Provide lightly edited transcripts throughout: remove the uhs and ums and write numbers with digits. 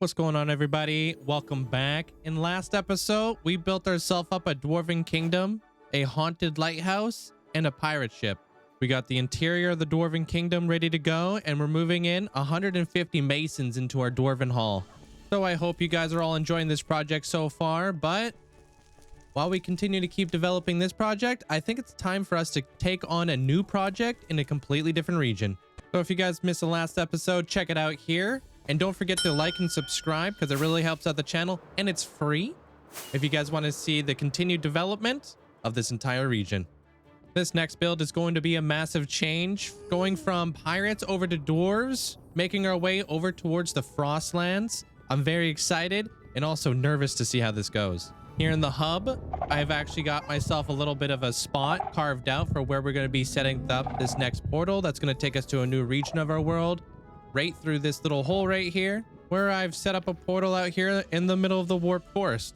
What's going on, everybody? Welcome back. In last episode, we built ourselves up a dwarven kingdom, a haunted lighthouse, and a pirate ship. We got the interior of the dwarven kingdom ready to go, and we're moving in 150 masons into our dwarven hall. So I hope you guys are all enjoying this project so far, but while we continue to keep developing this project, I think it's time for us to take on a new project in a completely different region. So if you guys missed the last episode, check it out here. And don't forget to like and subscribe because it really helps out the channel and it's free if you guys want to see the continued development of this entire region. This next build is going to be a massive change, going from pirates over to dwarves, making our way over towards the Frostlands. I'm very excited and also nervous to see how this goes. Here in the hub, I've actually got myself a little bit of a spot carved out for where we're going to be setting up this next portal that's going to take us to a new region of our world. Right through this little hole right here, where I've set up a portal out here in the middle of the warp forest.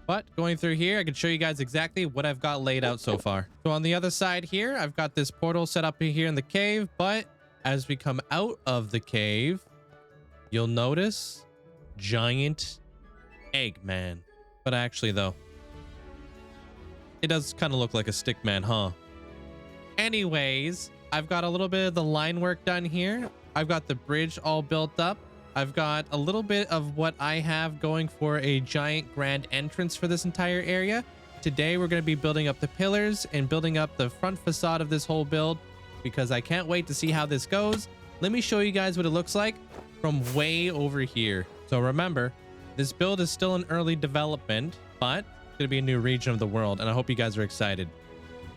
But going through here, I can show you guys exactly what I've got laid out so far. So on the other side here, I've got this portal set up here in the cave, but as we come out of the cave, you'll notice giant Eggman. But actually though, it does kind of look like a stick man, huh? Anyways, I've got a little bit of the line work done here. I've got the bridge all built up. I've got a little bit of what I have going for a giant grand entrance for this entire area. Today, we're going to be building up the pillars and building up the front facade of this whole build because I can't wait to see how this goes. Let me show you guys what it looks like from way over here. So remember, this build is still in early development, but it's going to be a new region of the world, and I hope you guys are excited.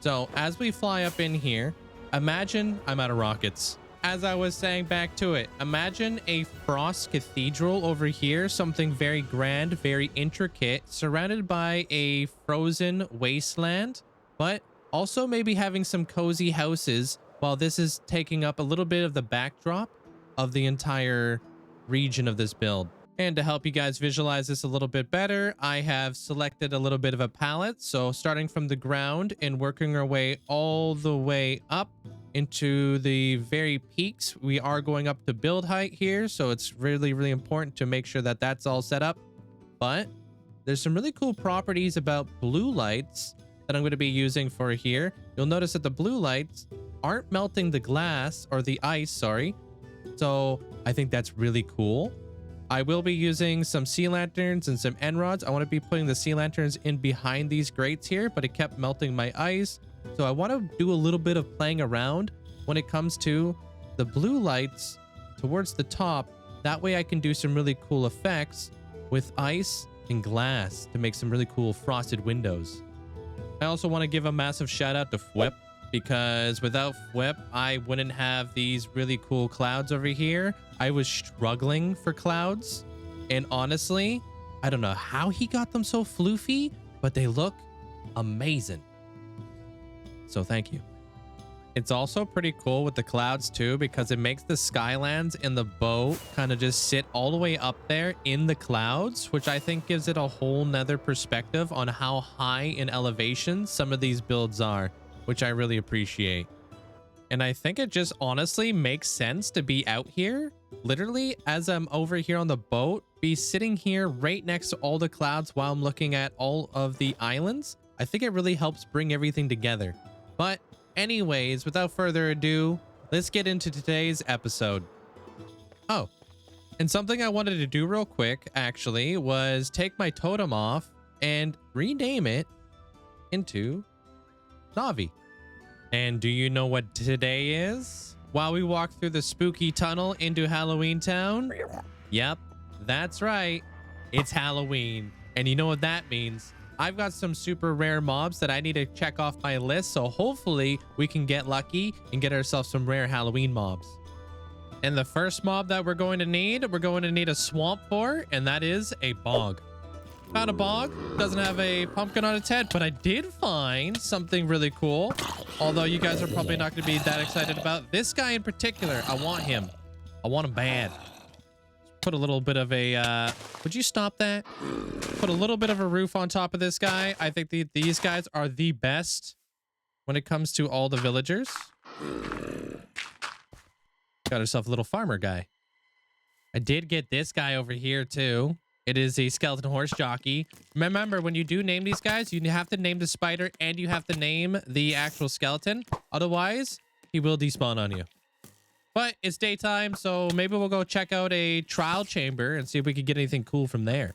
So as we fly up in here, imagine I'm out of rockets. As I was saying back to it, imagine a frost cathedral over here, something very grand, very intricate, surrounded by a frozen wasteland, but also maybe having some cozy houses while this is taking up a little bit of the backdrop of the entire region of this build. And to help you guys visualize this a little bit better, I have selected a little bit of a palette. So starting from the ground and working our way all the way up into the very peaks, we are going up to build height here, so it's really important to make sure that that's all set up. But there's some really cool properties about blue lights that I'm going to be using for here. You'll notice that the blue lights aren't melting the glass or the ice, sorry, so I think that's really cool. I will be using some sea lanterns and some end rods. I want to be putting the sea lanterns in behind these grates here, but it kept melting my ice. So I want to do a little bit of playing around when it comes to the blue lights towards the top. That way I can do some really cool effects with ice and glass to make some really cool frosted windows. I also want to give a massive shout out to Fwip, because without Fwip, I wouldn't have these really cool clouds over here. I was struggling for clouds, and honestly, I don't know how he got them so floofy, but they look amazing. So thank you. It's also pretty cool with the clouds too, because it makes the skylands in the boat kind of just sit all the way up there in the clouds, which I think gives it a whole nother perspective on how high in elevation some of these builds are, which I really appreciate. And I think it just honestly makes sense to be out here, literally as I'm over here on the boat, be sitting here right next to all the clouds while I'm looking at all of the islands. I think it really helps bring everything together. But anyways, without further ado, let's get into today's episode. Oh, and something I wanted to do real quick, actually, was take my totem off and rename it into Navi. And do you know what today is? While we walk through the spooky tunnel into Halloween Town? Yep, that's right. It's Halloween. And you know what that means? I've got some super rare mobs that I need to check off my list, so hopefully we can get lucky and get ourselves some rare Halloween mobs. And the first mob that we're going to need a swamp for, and that is a bog. Found a bog, doesn't have a pumpkin on its head, but I did find something really cool. Although you guys are probably not going to be that excited about this guy in particular. I want him. I want him bad. Put a little bit of a, would you stop that? Put a little bit of a roof on top of this guy. I think these guys are the best when it comes to all the villagers. Got herself a little farmer guy. I did get this guy over here too. It is a skeleton horse jockey. Remember, when you do name these guys, you have to name the spider and you have to name the actual skeleton. Otherwise, he will despawn on you. But it's daytime, so maybe we'll go check out a trial chamber and see if we can get anything cool from there.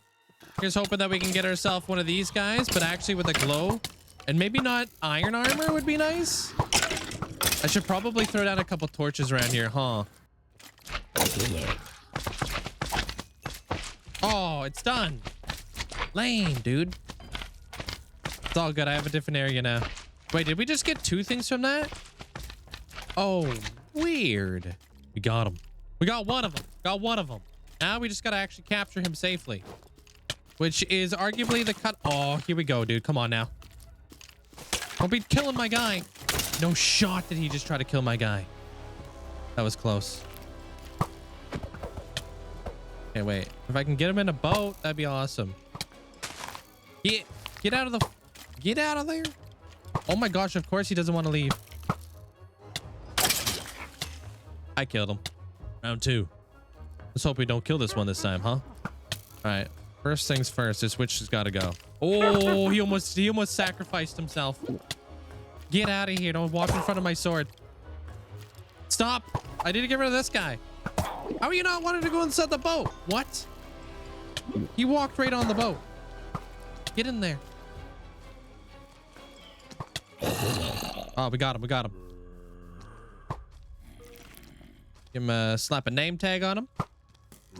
Here's hoping that we can get ourselves one of these guys, but actually with a glow. And maybe not iron armor would be nice. I should probably throw down a couple torches around here, huh? Oh, it's done. Lame, dude. It's all good. I have a different area now. Wait, did we just get 2 things from that? Oh, weird. We got him. We got one of them. Got one of them. Now we just got to actually capture him safely. Which is arguably the cut. Oh, here we go, dude. Come on now. Don't be killing my guy. No shot did he just try to kill my guy. That was close. Okay, wait. If I can get him in a boat, that'd be awesome. Get out of the... Get out of there. Oh my gosh, of course he doesn't want to leave. I killed him. Round 2. Let's hope we don't kill this one this time, huh? All right. First things first. This witch has got to go. Oh, he almost sacrificed himself. Get out of here. Don't walk in front of my sword. Stop. I need to get rid of this guy. How are you not wanting to go inside the boat? What? He walked right on the boat. Get in there. Oh, we got him. We got him. Give him a slap a name tag on him.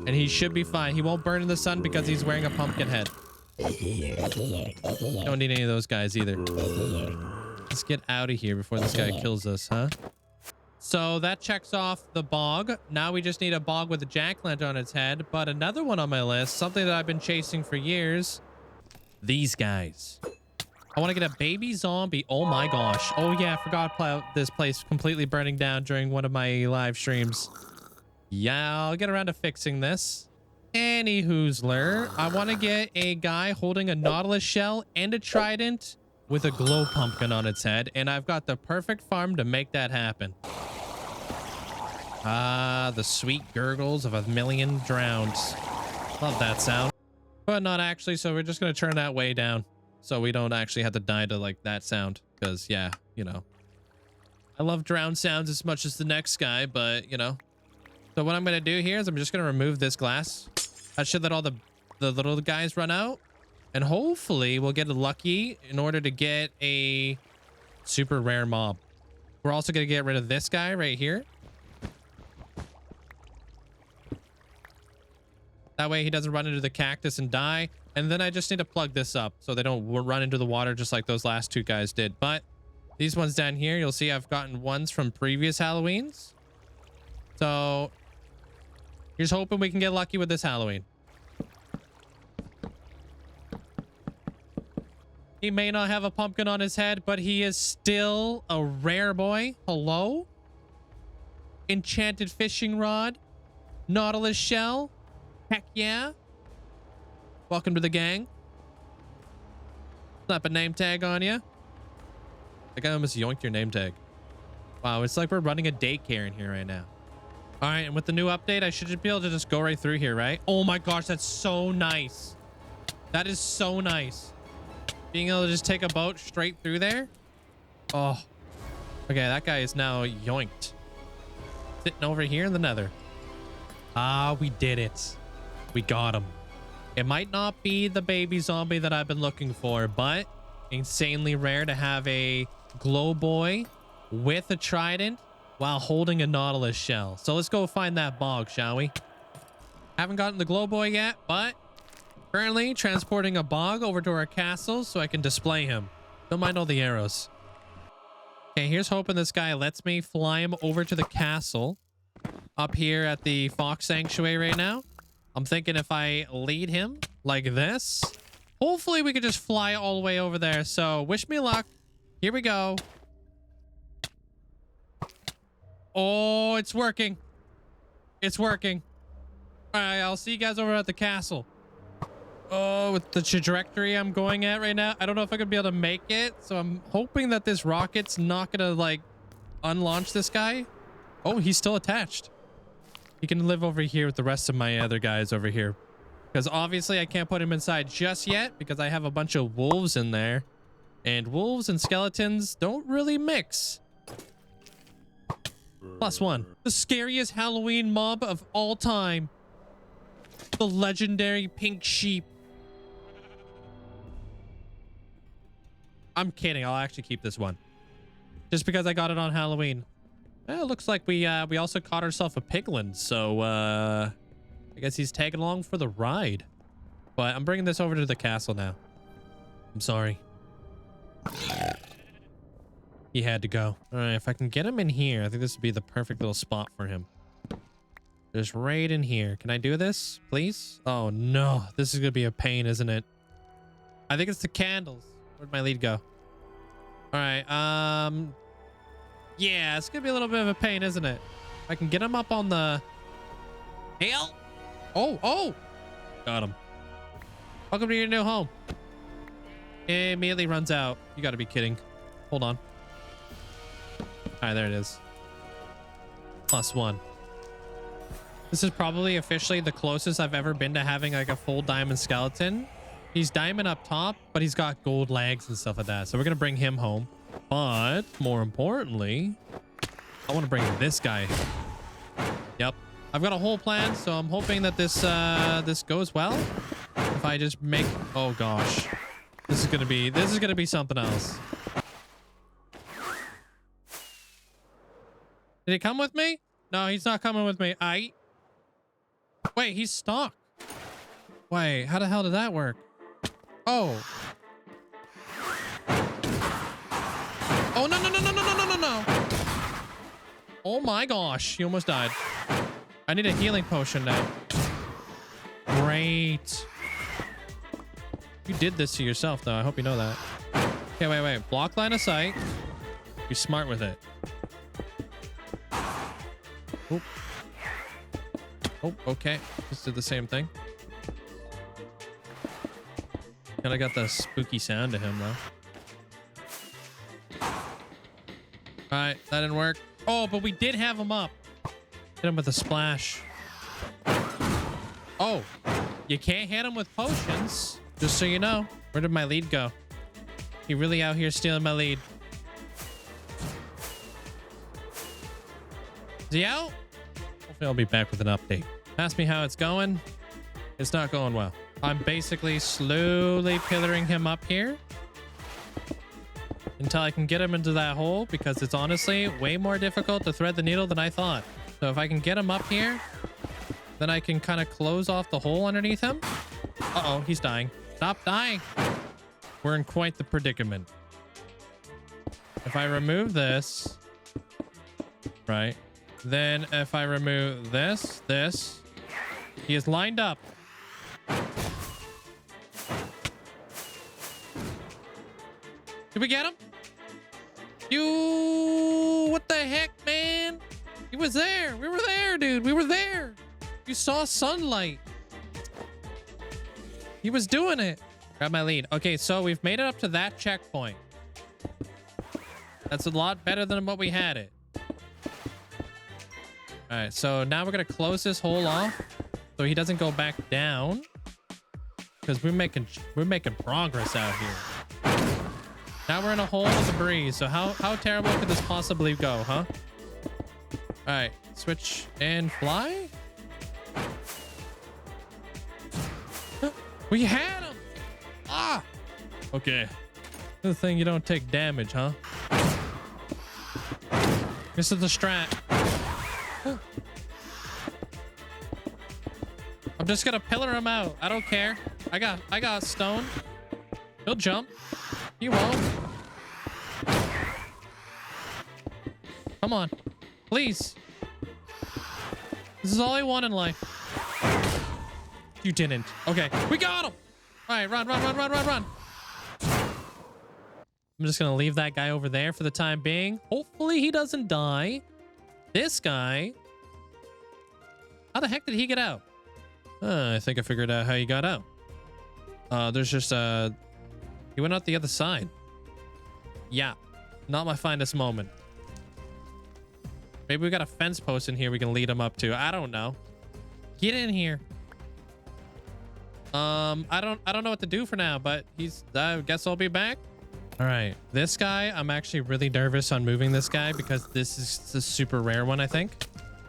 And he should be fine. He won't burn in the sun because he's wearing a pumpkin head. Don't need any of those guys either. Let's get out of here before this guy kills us, huh? So that checks off the bog. Now we just need a bog with a jack-lantern on its head. But another one on my list, something that I've been chasing for years. These guys. I want to get a baby zombie. Oh my gosh. Oh yeah, I forgot about this place completely burning down during one of my live streams. Yeah, I'll get around to fixing this. Any hoozler. I want to get a guy holding a nautilus shell and a trident with a glow pumpkin on its head. And I've got the perfect farm to make that happen. Ah, the sweet gurgles of a million drowns. Love that sound. But not actually, so we're just going to turn that way down. So we don't actually have to die to like that sound. Because yeah, you know. I love drown sounds as much as the next guy, but you know. So what I'm going to do here is I'm just going to remove this glass. That should let all the little guys run out. And hopefully we'll get lucky in order to get a super rare mob. We're also going to get rid of this guy right here. That way he doesn't run into the cactus and die. And then I just need to plug this up so they don't run into the water just like those last 2 guys did. But these ones down here, you'll see I've gotten ones from previous Halloweens. So here's hoping we can get lucky with this Halloween. He may not have a pumpkin on his head, but he is still a rare boy. Hello? Enchanted fishing rod. Nautilus shell. Heck yeah. Welcome to the gang. Slap a name tag on you. The guy almost yoinked your name tag. Wow, it's like we're running a daycare in here right now. All right, and with the new update, I should be able to just go right through here, right? Oh my gosh, that's so nice. That is so nice. Being able to just take a boat straight through there. Oh. Okay, that guy is now yoinked. Sitting over here in the nether. Ah, we did it. We got him. It might not be the baby zombie that I've been looking for, but insanely rare to have a glow boy with a trident while holding a nautilus shell. So let's go find that bog, shall we? Haven't gotten the glow boy yet, but currently transporting a bog over to our castle so I can display him. Don't mind all the arrows. Okay, here's hoping this guy lets me fly him over to the castle up here at the Fox Sanctuary right now. I'm thinking if I lead him like this, hopefully we could just fly all the way over there. So wish me luck. Here we go. Oh, it's working. It's working. All right, I'll see you guys over at the castle. Oh, with the trajectory I'm going at right now, I don't know if I'm gonna be able to make it. So I'm hoping that this rocket's not gonna like unlaunch this guy. Oh, he's still attached. He can live over here with the rest of my other guys over here. Because obviously I can't put him inside just yet because I have a bunch of wolves in there. And wolves and skeletons don't really mix. +1. The scariest Halloween mob of all time. The legendary pink sheep. I'm kidding. I'll actually keep this one. Just because I got it on Halloween. Well, it looks like we also caught ourselves a piglin. So, I guess he's tagging along for the ride. But I'm bringing this over to the castle now. I'm sorry. He had to go. All right, if I can get him in here, I think this would be the perfect little spot for him. Just right in here. Can I do this, please? Oh, no. This is going to be a pain, isn't it? I think it's the candles. Where'd my lead go? All right. Yeah, it's going to be a little bit of a pain, isn't it? I can get him up on the... Hell! Oh! Got him. Welcome to your new home. It immediately runs out. You got to be kidding. Hold on. All right, there it is. +1. This is probably officially the closest I've ever been to having like a full diamond skeleton. He's diamond up top, but he's got gold legs and stuff like that. So we're going to bring him home. But more importantly, I want to bring this guy. Yep. I've got a whole plan, so I'm hoping that this goes well. If I just make... Oh, gosh. This is going to be something else. Did he come with me? No, he's not coming with me. Wait, he's stuck. Wait, how the hell did that work? Oh. Oh, no. Oh my gosh, he almost died. I need a healing potion now. Great. You did this to yourself, though. I hope you know that. Okay, wait. Block line of sight. Be smart with it. Oh. Oh, okay. Just did the same thing. Kind of got the spooky sound to him, though. All right, that didn't work. Oh, but we did have him up. Hit him with a splash. Oh, you can't hit him with potions. Just so you know. Where did my lead go? He really out here stealing my lead. Is he out? Hopefully I'll be back with an update. Ask me how it's going. It's not going well. I'm basically slowly pillaring him up here until I can get him into that hole, because it's honestly way more difficult to thread the needle than I thought. So if I can get him up here, then I can kind of close off the hole underneath him. Uh-oh, he's dying. Stop dying. We're in quite the predicament. If I remove this, right, then if I remove this, he is lined up. Did we get him? What the heck, man? He was there. We were there, dude. We were there. You saw sunlight. He was doing it. Grab my lead. Okay, so we've made it up to that checkpoint. That's a lot better than what we had it. All right, so now we're going to close this hole off so he doesn't go back down, because we're making progress out here. Now we're in a hole with a breeze. So how terrible could this possibly go, huh? All right, switch and fly. We had him. Ah. Okay. Good thing you don't take damage, huh? This is the strat. I'm just gonna pillar him out. I don't care. I got stone. He'll jump. He won't. Come on. Please. This is all I want in life. You didn't. Okay. We got him. All right. Run. I'm just going to leave that guy over there for the time being. Hopefully he doesn't die. This guy. How the heck did he get out? I think I figured out how he got out. There's just he went out the other side. Yeah. Not my finest moment. Maybe we got a fence post in here we can lead him up to. I don't know. Get in here. I don't know what to do for now, but I guess I'll be back. All right, this guy, I'm actually really nervous on moving this guy because this is a super rare one, I think.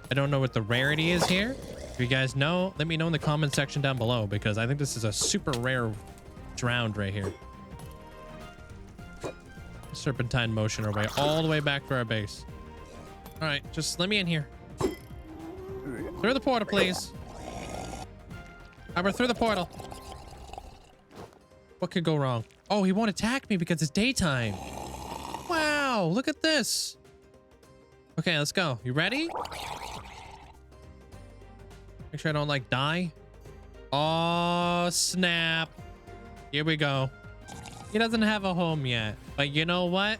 I don't know what the rarity is here. If you guys know, let me know in the comment section down below because I think this is a super rare drowned right here. Serpentine motion our way all the way back to our base. All right, just let me in here. Through the portal, please. We're through the portal. What could go wrong? Oh, he won't attack me because it's daytime. Wow, look at this. Okay, let's go. You ready? Make sure I don't like die. Oh, snap. Here we go. He doesn't have a home yet, but you know what?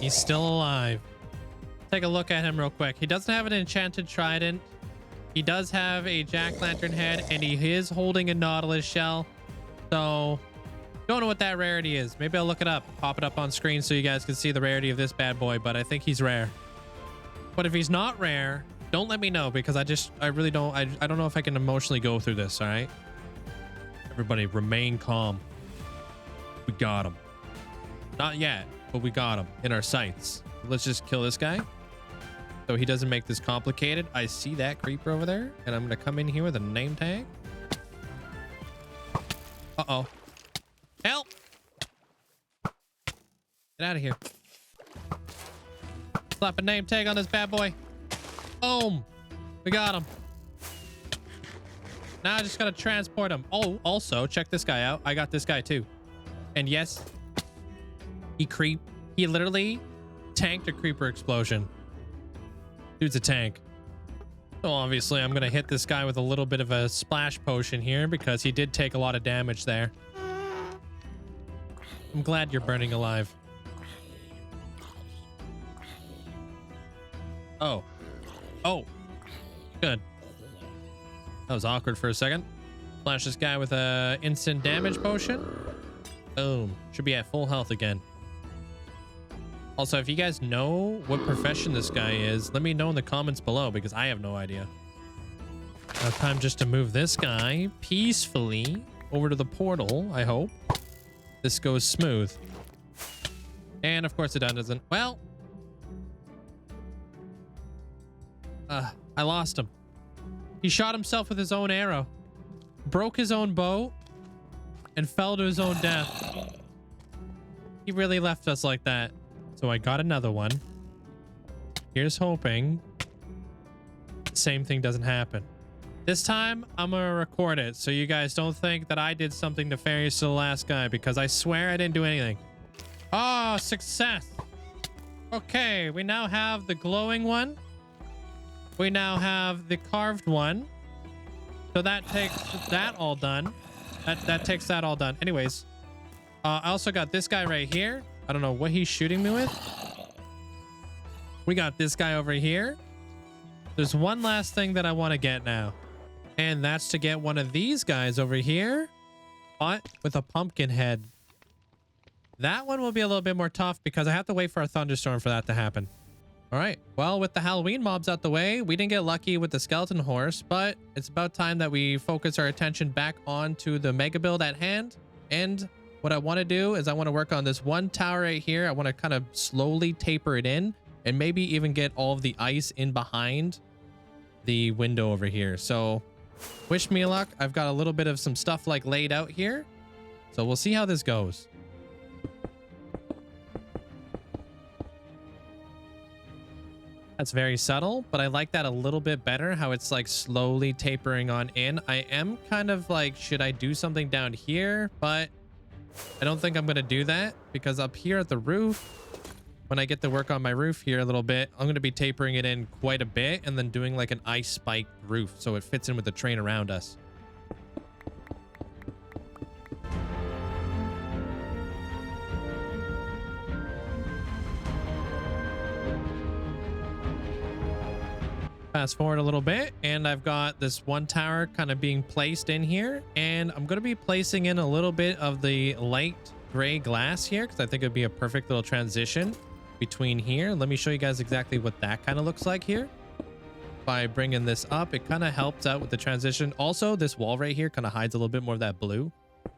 He's still alive. Take a look at him real quick. He doesn't have an enchanted trident. He does have a jack-lantern head, and he is holding a nautilus shell. So, don't know what that rarity is. Maybe I'll look it up, pop it up on screen so you guys can see the rarity of this bad boy, but I think he's rare. But if he's not rare, don't let me know because I really don't, I don't know if I can emotionally go through this, all right? Everybody remain calm. We got him. Not yet, but we got him in our sights. Let's just kill this guy so he doesn't make this complicated. I see that creeper over there, and I'm gonna come in here with a name tag. Uh-oh. Help! Get out of here. Slap a name tag on this bad boy. Boom! We got him. Now I just gotta transport him. Oh, also, check this guy out. I got this guy too. And yes, he literally tanked a creeper explosion. Dude's a tank. So obviously I'm gonna hit this guy with a little bit of a splash potion here because he did take a lot of damage there. I'm glad you're burning alive. Oh. Oh. Good. That was awkward for a second. Flash this guy with a instant damage potion. Boom. Should be at full health again. Also, if you guys know what profession this guy is, let me know in the comments below because I have no idea. Now time just to move this guy peacefully over to the portal, I hope. This goes smooth. And of course it doesn't. Well. I lost him. He shot himself with his own arrow. Broke his own bow. And fell to his own death. He really left us like that. So I got another one. Here's hoping the same thing doesn't happen. This time, I'm going to record it so you guys don't think that I did something nefarious to the last guy because I swear I didn't do anything. Oh, success. Okay, we now have the glowing one. We now have the carved one. So that takes that all done. That takes that all done. Anyways, I also got this guy right here. I don't know what he's shooting me with. We got this guy over here. There's one last thing that I want to get now. And that's to get one of these guys over here. But with a pumpkin head. That one will be a little bit more tough because I have to wait for a thunderstorm for that to happen. All right. Well, with the Halloween mobs out the way, we didn't get lucky with the skeleton horse, but it's about time that we focus our attention back onto the mega build at hand. And what I want to do is I want to work on this one tower right here. I want to kind of slowly taper it in and maybe even get all of the ice in behind the window over here. So wish me luck. I've got a little bit of some stuff like laid out here. So we'll see how this goes. That's very subtle, but I like that a little bit better, how it's like slowly tapering on in. I am kind of like, should I do something down here? But I don't think I'm going to do that because up here at the roof, when I get to work on my roof here a little bit, I'm going to be tapering it in quite a bit and then doing like an ice spiked roof so it fits in with the terrain around us. Fast forward a little bit and I've got this one tower kind of being placed in here, and I'm going to be placing in a little bit of the light gray glass here because I think it'd be a perfect little transition between here. Let me show you guys exactly what that kind of looks like here. By bringing this up, it kind of helps out with the transition. Also, this wall right here kind of hides a little bit more of that blue.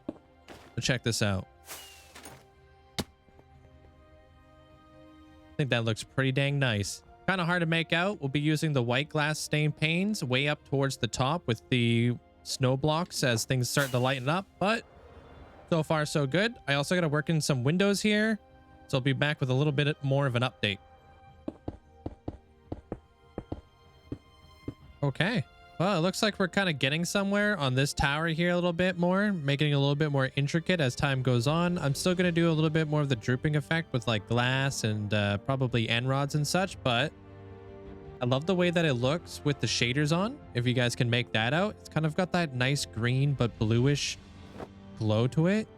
So check this out. I think that looks pretty dang nice. Kind of hard to make out. We'll be using the white glass stain panes way up towards the top with the snow blocks as things start to lighten up, but so far so good. I also got to work in some windows here, so I'll be back with a little bit more of an update. Okay, well, it looks like we're kind of getting somewhere on this tower here a little bit more, making it a little bit more intricate as time goes on. I'm still going to do a little bit more of the drooping effect with like glass and probably end rods and such, but I love the way that it looks with the shaders on. If you guys can make that out, it's kind of got that nice green but bluish glow to it.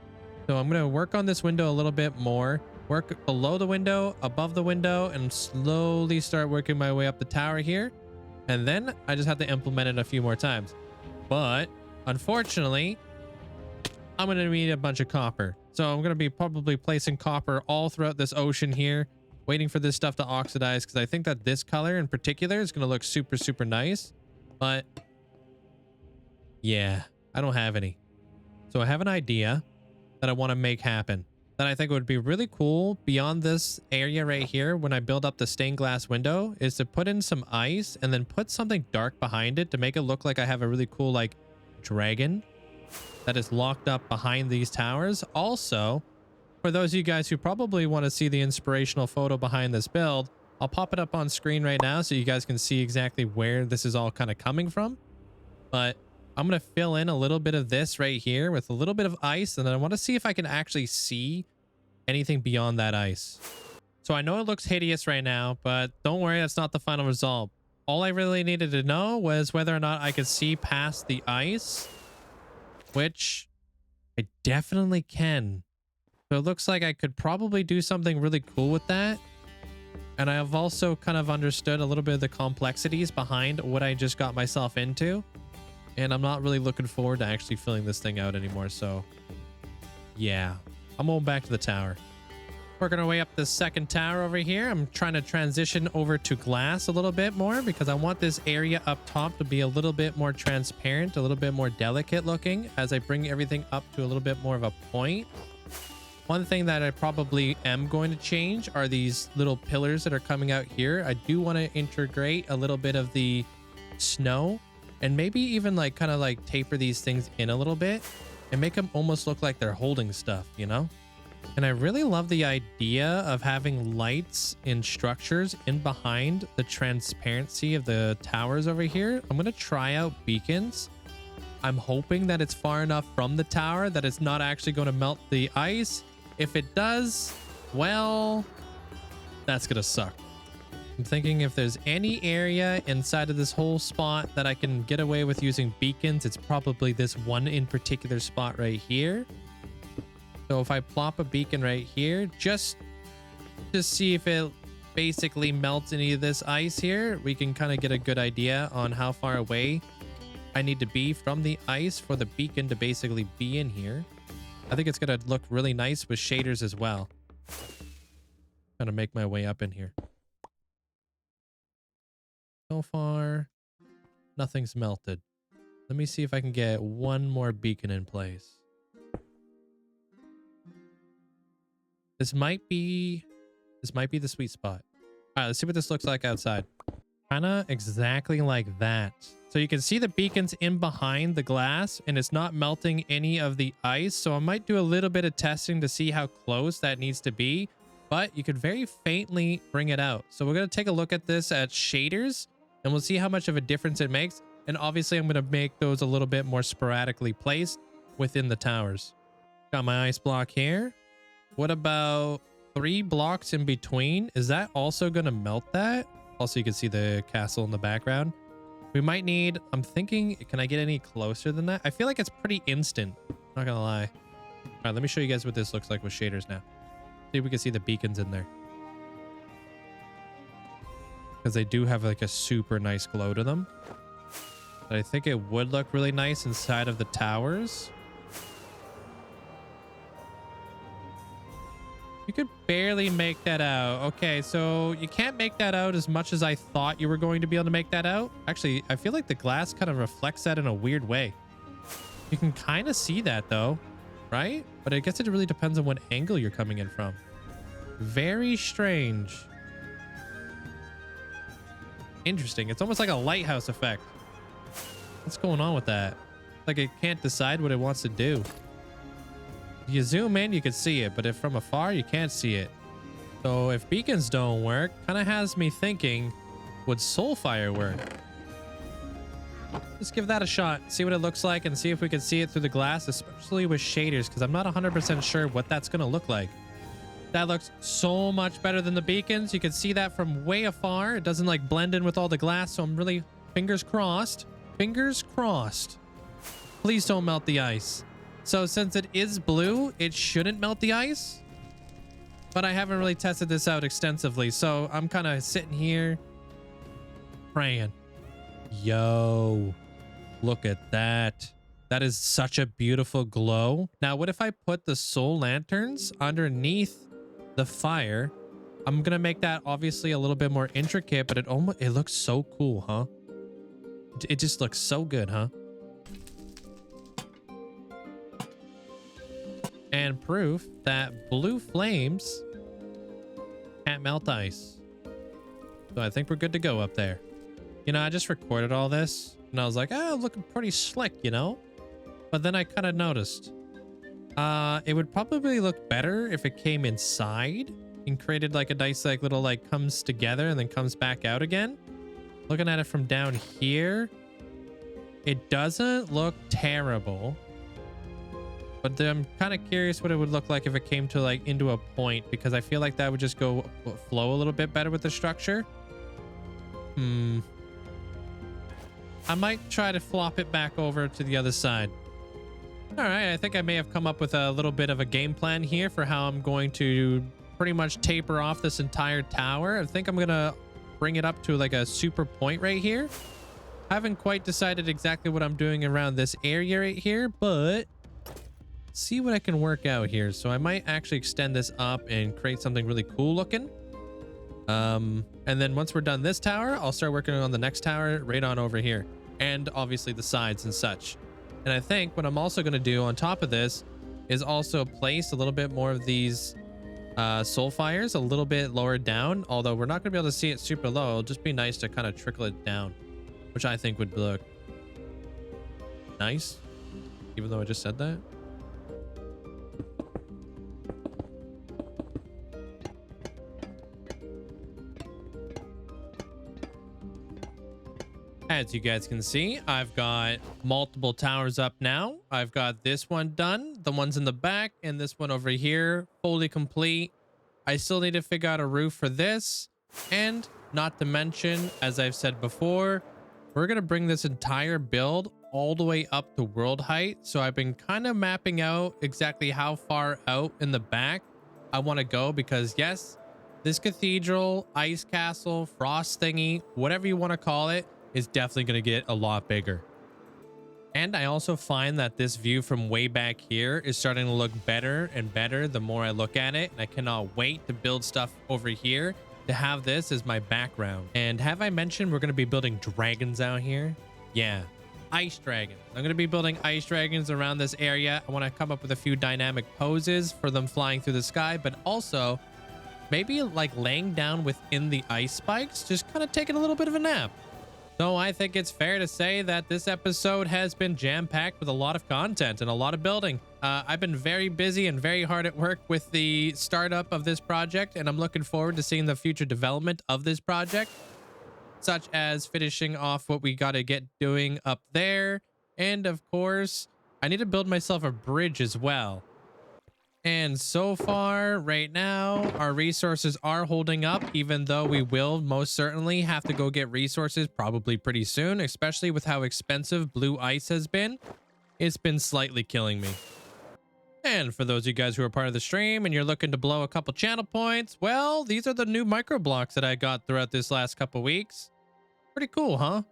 So I'm going to work on this window a little bit more, work below the window, above the window, and slowly start working my way up the tower here. And then I just have to implement it a few more times. But unfortunately, I'm going to need a bunch of copper. So I'm going to be probably placing copper all throughout this ocean here, waiting for this stuff to oxidize, because I think that this color in particular is going to look super, super nice. But yeah, I don't have any. So I have an idea that I want to make happen that I think would be really cool beyond this area right here when I build up the stained glass window, is to put in some ice and then put something dark behind it to make it look like I have a really cool like dragon that is locked up behind these towers. Also, for those of you guys who probably want to see the inspirational photo behind this build, I'll pop it up on screen right now so you guys can see exactly where this is all kind of coming from. But I'm going to fill in a little bit of this right here with a little bit of ice, and then I want to see if I can actually see anything beyond that ice. So I know it looks hideous right now, but don't worry, that's not the final result. All I really needed to know was whether or not I could see past the ice, which I definitely can. So it looks like I could probably do something really cool with that. And I've also kind of understood a little bit of the complexities behind what I just got myself into. And I'm not really looking forward to actually filling this thing out anymore. So yeah, I'm going back to the tower. Working our way up the second tower over here. I'm trying to transition over to glass a little bit more because I want this area up top to be a little bit more transparent, a little bit more delicate looking as I bring everything up to a little bit more of a point. One thing that I probably am going to change are these little pillars that are coming out here. I do want to integrate a little bit of the snow and maybe even like kind of like taper these things in a little bit and make them almost look like they're holding stuff, you know? And I really love the idea of having lights in structures in behind the transparency of the towers over here. I'm going to try out beacons. I'm hoping that it's far enough from the tower that it's not actually going to melt the ice. If it does, well, that's going to suck. I'm thinking if there's any area inside of this whole spot that I can get away with using beacons, it's probably this one in particular spot right here. So if I plop a beacon right here, just to see if it basically melts any of this ice here, we can kind of get a good idea on how far away I need to be from the ice for the beacon to basically be in here. I think it's going to look really nice with shaders as well. Gonna make my way up in here. So far, nothing's melted. Let me see if I can get one more beacon in place. This might be the sweet spot. All right, let's see what this looks like outside. Kind of exactly like that. So you can see the beacons in behind the glass and it's not melting any of the ice. So I might do a little bit of testing to see how close that needs to be, but you could very faintly bring it out. So we're going to take a look at this at shaders and we'll see how much of a difference it makes. And obviously I'm going to make those a little bit more sporadically placed within the towers. Got my ice block here. What about 3 blocks in between? Is that also going to melt that? Also, you can see the castle in the background. We might need, I'm thinking, can I get any closer than that? I feel like it's pretty instant. Not gonna lie. All right, let me show you guys what this looks like with shaders now. See if we can see the beacons in there. Because they do have like a super nice glow to them. But I think it would look really nice inside of the towers. You could barely make that out. Okay, so you can't make that out as much as I thought you were going to be able to make that out. Actually, I feel like the glass kind of reflects that in a weird way. You can kind of see that though, right? But I guess it really depends on what angle you're coming in from. Very strange. Interesting. It's almost like a lighthouse effect. What's going on with that? Like it can't decide what it wants to do. If you zoom in, you can see it, but if from afar, you can't see it. So if beacons don't work, kind of has me thinking, would Soulfire work? Let's give that a shot, see what it looks like, and see if we can see it through the glass, especially with shaders, because I'm not 100% sure what that's going to look like. That looks so much better than the beacons. You can see that from way afar. It doesn't like blend in with all the glass, so I'm really fingers crossed. Fingers crossed. Please don't melt the ice. So since it is blue, it shouldn't melt the ice. But I haven't really tested this out extensively, so I'm kind of sitting here praying. Yo, look at that. That is such a beautiful glow. Now, what if I put the soul lanterns underneath the fire? I'm gonna make that obviously a little bit more intricate, but it looks so cool, huh? It just looks so good, huh? And proof that blue flames can't melt ice. So I think we're good to go up there. You know, I just recorded all this and I was like, oh, looking pretty slick, you know? But then I kind of noticed it would probably look better if it came inside and created like a nice like little like comes together and then comes back out again. Looking at it from down here, it doesn't look terrible. But then I'm kind of curious what it would look like if it came to like into a point, because I feel like that would just go flow a little bit better with the structure. I might try to flop it back over to the other side. All right, I think I may have come up with a little bit of a game plan here for how I'm going to pretty much taper off this entire tower. I think I'm gonna bring it up to like a super point right here. I haven't quite decided exactly what I'm doing around this area right here, but see what I can work out here. So I might actually extend this up and create something really cool looking. And then once we're done this tower, I'll start working on the next tower right on over here, and obviously the sides and such. And I think what I'm also going to do on top of this is also place a little bit more of these soul fires a little bit lower down, although we're not going to be able to see it super low. It'll just be nice to kind of trickle it down, which I think would look nice, even though I just said that. As you guys can see, I've got multiple towers up now. I've got this one done, the ones in the back, and this one over here fully complete. I still need to figure out a roof for this, and not to mention, as I've said before, we're going to bring this entire build all the way up to world height. So I've been kind of mapping out exactly how far out in the back I want to go, because yes, this cathedral, ice castle, frost thingy, whatever you want to call it, is definitely going to get a lot bigger. And I also find that this view from way back here is starting to look better and better the more I look at it. And I cannot wait to build stuff over here to have this as my background. And have I mentioned we're going to be building dragons out here? Yeah, ice dragons. I'm going to be building ice dragons around this area. I want to come up with a few dynamic poses for them flying through the sky, but also maybe like laying down within the ice spikes, just kind of taking a little bit of a nap. So I think it's fair to say that this episode has been jam-packed with a lot of content and a lot of building. I've been very busy and very hard at work with the startup of this project, and I'm looking forward to seeing the future development of this project, such as finishing off what we got to get doing up there. And of course, I need to build myself a bridge as well. And so far, right now, our resources are holding up, even though we will most certainly have to go get resources probably pretty soon, especially with how expensive blue ice has been. It's been slightly killing me. And for those of you guys who are part of the stream and you're looking to blow a couple channel points, well, these are the new micro blocks that I got throughout this last couple weeks. Pretty cool, huh?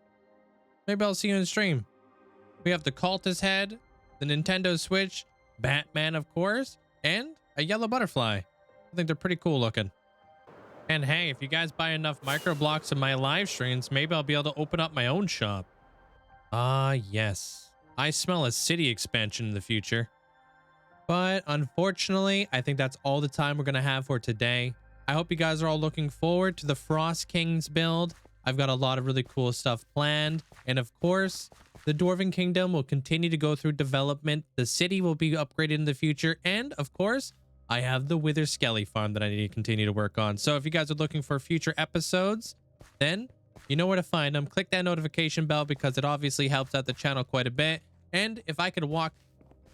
Maybe I'll see you in stream. We have the cultist head, the Nintendo Switch, Batman, of course, and a yellow butterfly. I think they're pretty cool looking. And hey, if you guys buy enough micro blocks in my live streams, maybe I'll be able to open up my own shop. Ah, yes. I smell a city expansion in the future. But unfortunately, I think that's all the time we're going to have for today. I hope you guys are all looking forward to the Frost Kings build. I've got a lot of really cool stuff planned. And of course, the Dwarven Kingdom will continue to go through development. The city will be upgraded in the future. And of course, I have the Wither Skelly farm that I need to continue to work on. So if you guys are looking for future episodes, then you know where to find them. Click that notification bell because it obviously helps out the channel quite a bit. And if I could walk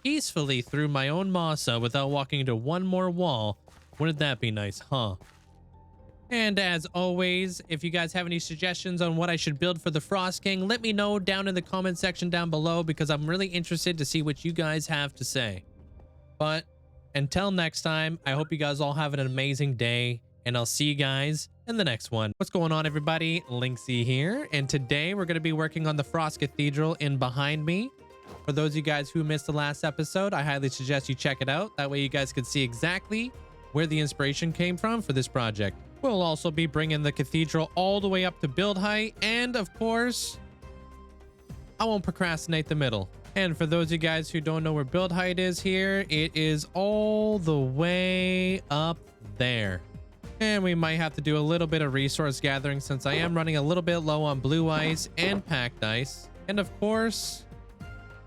peacefully through my own masa without walking into one more wall, wouldn't that be nice, huh? And as always, if you guys have any suggestions on what I should build for the Frost King, let me know down in the comment section down below because I'm really interested to see what you guys have to say. But until next time, I hope you guys all have an amazing day, and I'll see you guys in the next one. What's going on, everybody? Linkzzey here, and today we're going to be working on the Frost Cathedral in behind me. For those of you guys who missed the last episode, I highly suggest you check it out. That way you guys can see exactly where the inspiration came from for this project. We'll also be bringing the cathedral all the way up to build height. And of course, I won't procrastinate the middle. And for those of you guys who don't know where build height is here, it is all the way up there. And we might have to do a little bit of resource gathering since I am running a little bit low on blue ice and packed ice. And of course,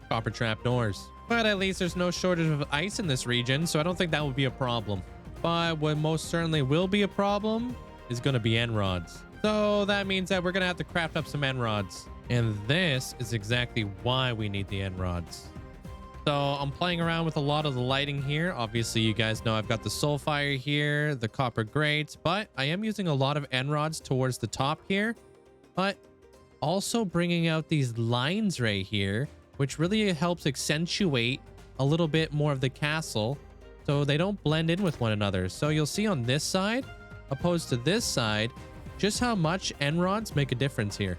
copper trap doors. But at least there's no shortage of ice in this region, so I don't think that would be a problem. But what most certainly will be a problem is going to be end rods. So that means that we're going to have to craft up some end rods. And this is exactly why we need the end rods. So I'm playing around with a lot of the lighting here. Obviously, you guys know I've got the soul fire here, the copper grates, but I am using a lot of end rods towards the top here. But also bringing out these lines right here, which really helps accentuate a little bit more of the castle so they don't blend in with one another. So you'll see on this side, opposed to this side, just how much end rods make a difference here.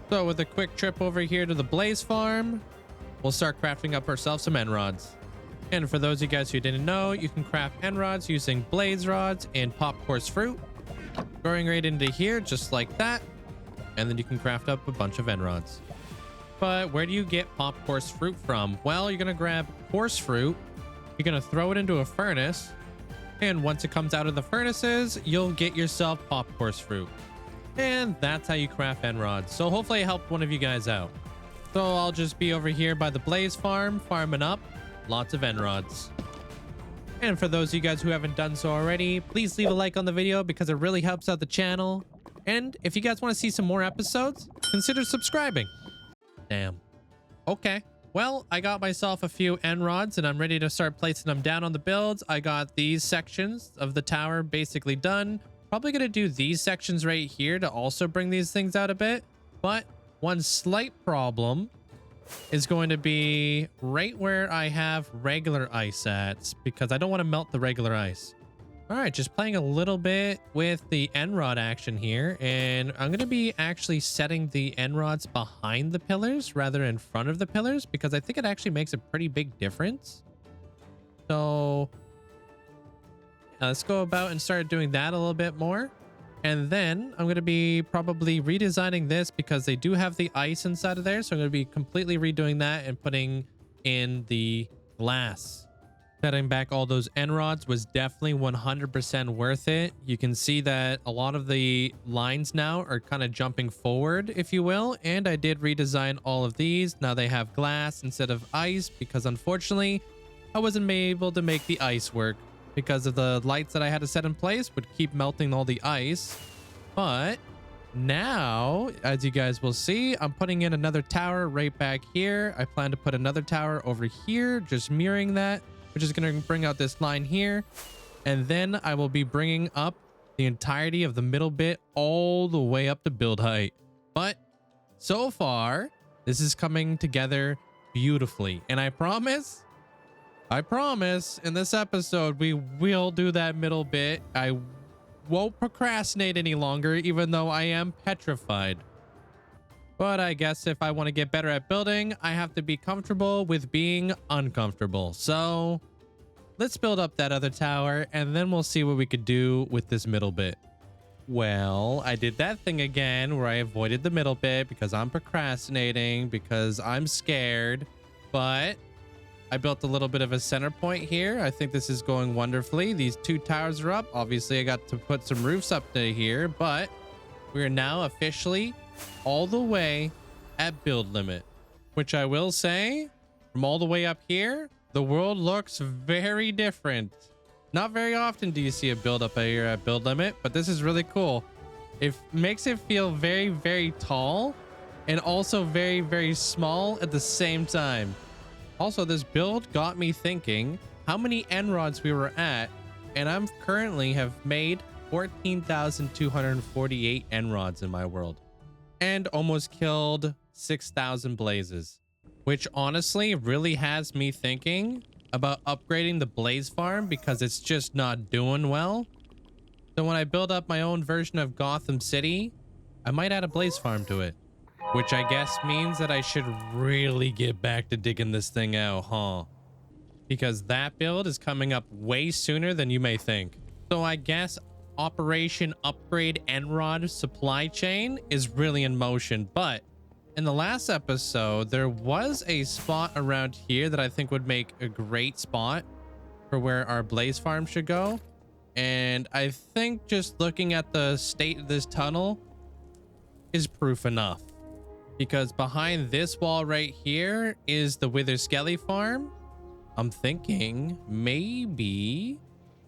So with a quick trip over here to the Blaze Farm, we'll start crafting up ourselves some end rods. And for those of you guys who didn't know, you can craft end rods using blaze rods and pop coarse fruit. Going right into here, just like that. And then you can craft up a bunch of end rods. But where do you get pop coarse fruit from? Well, you're going to grab coarse fruit. You're going to throw it into a furnace. And once it comes out of the furnaces, you'll get yourself pop coarse fruit. And that's how you craft end rods. So hopefully I helped one of you guys out. So I'll just be over here by the Blaze Farm, farming up lots of end rods. And for those of you guys who haven't done so already, please leave a like on the video because it really helps out the channel. And if you guys want to see some more episodes, consider subscribing. Damn. Okay. Well, I got myself a few end rods and I'm ready to start placing them down on the builds. I got these sections of the tower basically done. Probably going to do these sections right here to also bring these things out a bit. But one slight problem is going to be right where I have regular ice at because I don't want to melt the regular ice. All right, just playing a little bit with the end rod action here. And I'm going to be actually setting the end rods behind the pillars rather in front of the pillars because I think it actually makes a pretty big difference. So let's go about and start doing that a little bit more. And then I'm going to be probably redesigning this because they do have the ice inside of there. So I'm going to be completely redoing that and putting in the glass. Setting back all those end rods was definitely 100% worth it. You can see that a lot of the lines now are kind of jumping forward, if you will. And I did redesign all of these. Now they have glass instead of ice because unfortunately I wasn't able to make the ice work because of the lights that I had to set in place would keep melting all the ice. But now, as you guys will see, I'm putting in another tower right back here. I plan to put another tower over here, just mirroring that, which is going to bring out this line here. And then I will be bringing up the entirety of the middle bit all the way up to build height. But so far, this is coming together beautifully. And I promise in this episode, we will do that middle bit. I won't procrastinate any longer, even though I am petrified. But I guess if I want to get better at building, I have to be comfortable with being uncomfortable. So let's build up that other tower and then we'll see what we could do with this middle bit. Well, I did that thing again where I avoided the middle bit because I'm procrastinating, because I'm scared, but I built a little bit of a center point here. I think this is going wonderfully. These two towers are up. Obviously, I got to put some roofs up to here, but we are now officially all the way at build limit, which I will say, from all the way up here, the world looks very different. Not very often do you see a build up here at build limit, but this is really cool. It makes it feel very, very tall and also very, very small at the same time. Also, this build got me thinking how many end rods we were at, and I'm currently have made 14,248 end rods in my world and almost killed 6,000 blazes, which honestly really has me thinking about upgrading the blaze farm because it's just not doing well. So when I build up my own version of Gotham City, I might add a blaze farm to it, which I guess means that I should really get back to digging this thing out, huh? Because that build is coming up way sooner than you may think. So I guess Operation Upgrade Enrod supply chain is really in motion, but in the last episode, there was a spot around here that I think would make a great spot for where our blaze farm should go. And I think just looking at the state of this tunnel is proof enough. Because behind this wall right here is the Wither Skelly farm. I'm thinking maybe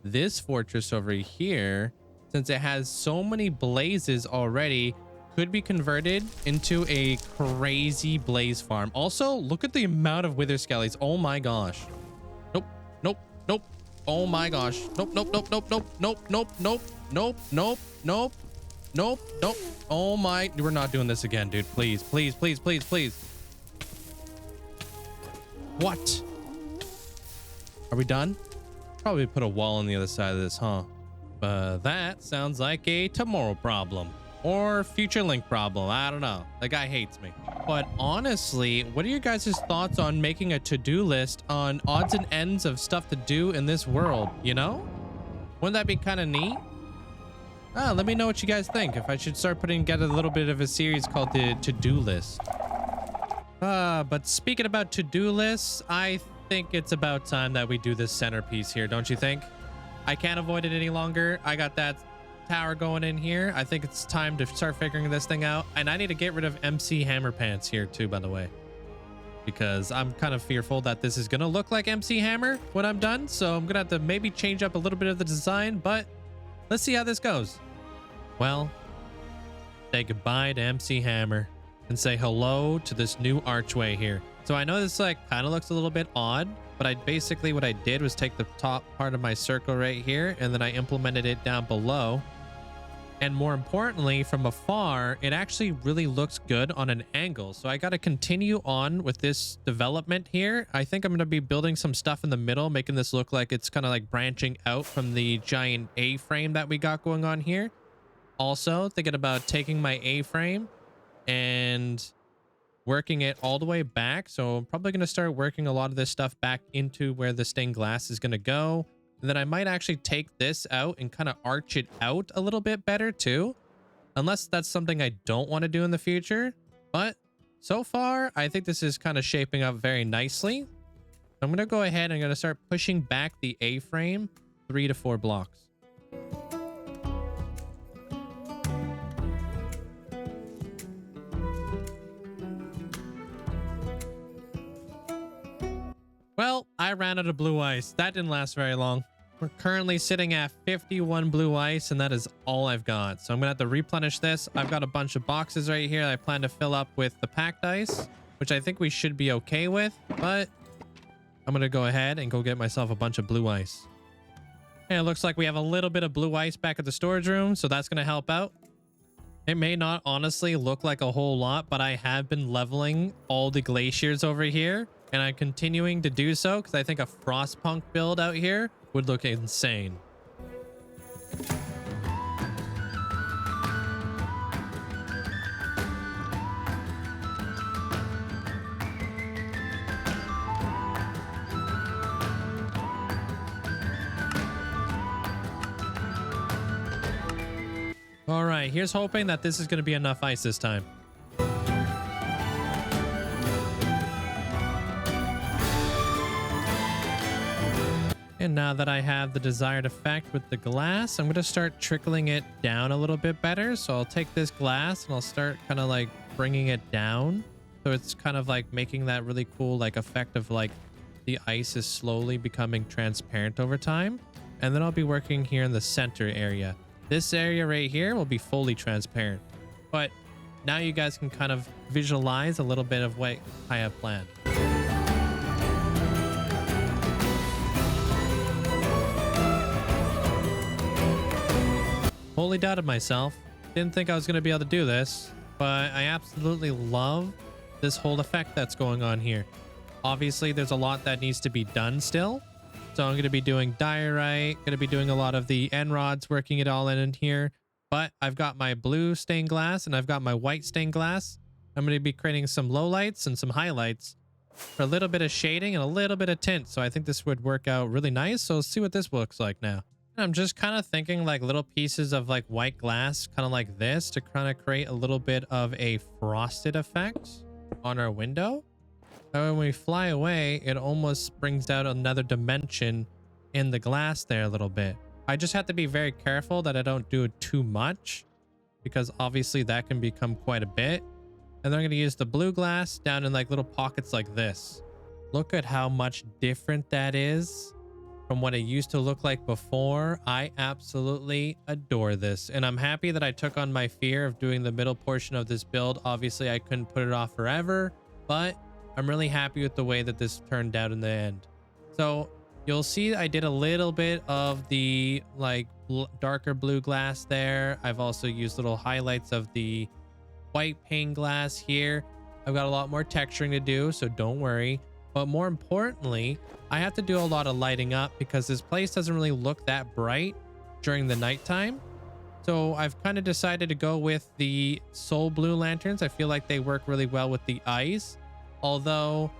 this fortress over here, since it has so many blazes already, could be converted into a crazy blaze farm. Also, look at the amount of Wither Skellies. Oh my gosh. Nope, nope, nope. Oh my gosh. Nope, nope, nope, nope, nope, nope, nope, nope, nope, nope, nope, nope, nope. Oh my, we're not doing this again, dude. Please, please, please, please, please. What? Are we done? Probably put a wall on the other side of this, huh? That sounds like a tomorrow problem. Or future link problem. I don't know. The guy hates me. But honestly, what are your guys' thoughts on making a to-do list on odds and ends of stuff to do in this world? You know? Wouldn't that be kind of neat? Let me know what you guys think. If I should start putting together a little bit of a series called the to-do list. But speaking about to-do lists, I think it's about time that we do this centerpiece here, don't you think? I can't avoid it any longer. I got that tower going in here. I think it's time to start figuring this thing out, and I need to get rid of MC Hammer Pants here too, by the way, because I'm kind of fearful that this is gonna look like MC Hammer when I'm done, so I'm gonna have to maybe change up a little bit of the design, but let's see how this goes. Well, say goodbye to MC Hammer and say hello to this new archway here. So I know this like kind of looks a little bit odd, but what I did was take the top part of my circle right here, and then I implemented it down below. And more importantly, from afar, it actually really looks good on an angle. So I got to continue on with this development here. I think I'm going to be building some stuff in the middle, making this look like it's kind of like branching out from the giant A-frame that we got going on here. Also, thinking about taking my A-frame and working it all the way back. So I'm probably going to start working a lot of this stuff back into where the stained glass is going to go. And then I might actually take this out and kind of arch it out a little bit better too. Unless that's something I don't want to do in the future. But so far, I think this is kind of shaping up very nicely. I'm going to go ahead and I'm going to start pushing back the A-frame 3 to 4 blocks. Well, I ran out of blue ice. That didn't last very long. We're currently sitting at 51 blue ice, and that is all I've got. So I'm gonna have to replenish this. I've got a bunch of boxes right here that I plan to fill up with the packed ice, which I think we should be okay with, but I'm gonna go ahead and go get myself a bunch of blue ice. And it looks like we have a little bit of blue ice back at the storage room, so that's gonna help out. It may not honestly look like a whole lot, but I have been leveling all the glaciers over here, and I'm continuing to do so because I think a Frostpunk build out here would look insane. All right, here's hoping that this is going to be enough ice this time. And now that I have the desired effect with the glass, I'm going to start trickling it down a little bit better. So I'll take this glass and I'll start kind of like bringing it down. So it's kind of like making that really cool like effect of like the ice is slowly becoming transparent over time. And then I'll be working here in the center area. This area right here will be fully transparent. But now you guys can kind of visualize a little bit of what I have planned. Totally doubted myself. Didn't think I was going to be able to do this, but I absolutely love this whole effect that's going on here. Obviously, there's a lot that needs to be done still. So I'm going to be doing diorite, going to be doing a lot of the end rods, working it all in here. But I've got my blue stained glass and I've got my white stained glass. I'm going to be creating some lowlights and some highlights for a little bit of shading and a little bit of tint. So I think this would work out really nice. So let's see what this looks like now. I'm just kind of thinking like little pieces of like white glass, kind of like this, to kind of create a little bit of a frosted effect on our window. And when we fly away, it almost brings out another dimension in the glass there a little bit. I just have to be very careful that I don't do it too much, because obviously that can become quite a bit. And then I'm going to use the blue glass down in like little pockets like this. Look at how much different that is from what it used to look like before. I absolutely adore this. And I'm happy that I took on my fear of doing the middle portion of this build. Obviously, I couldn't put it off forever, but I'm really happy with the way that this turned out in the end. So you'll see I did a little bit of the like darker blue glass there. I've also used little highlights of the white pane glass here. I've got a lot more texturing to do, so don't worry. But more importantly, I have to do a lot of lighting up because this place doesn't really look that bright during the nighttime. So I've kind of decided to go with the soul blue lanterns. I feel like they work really well with the eyes. Although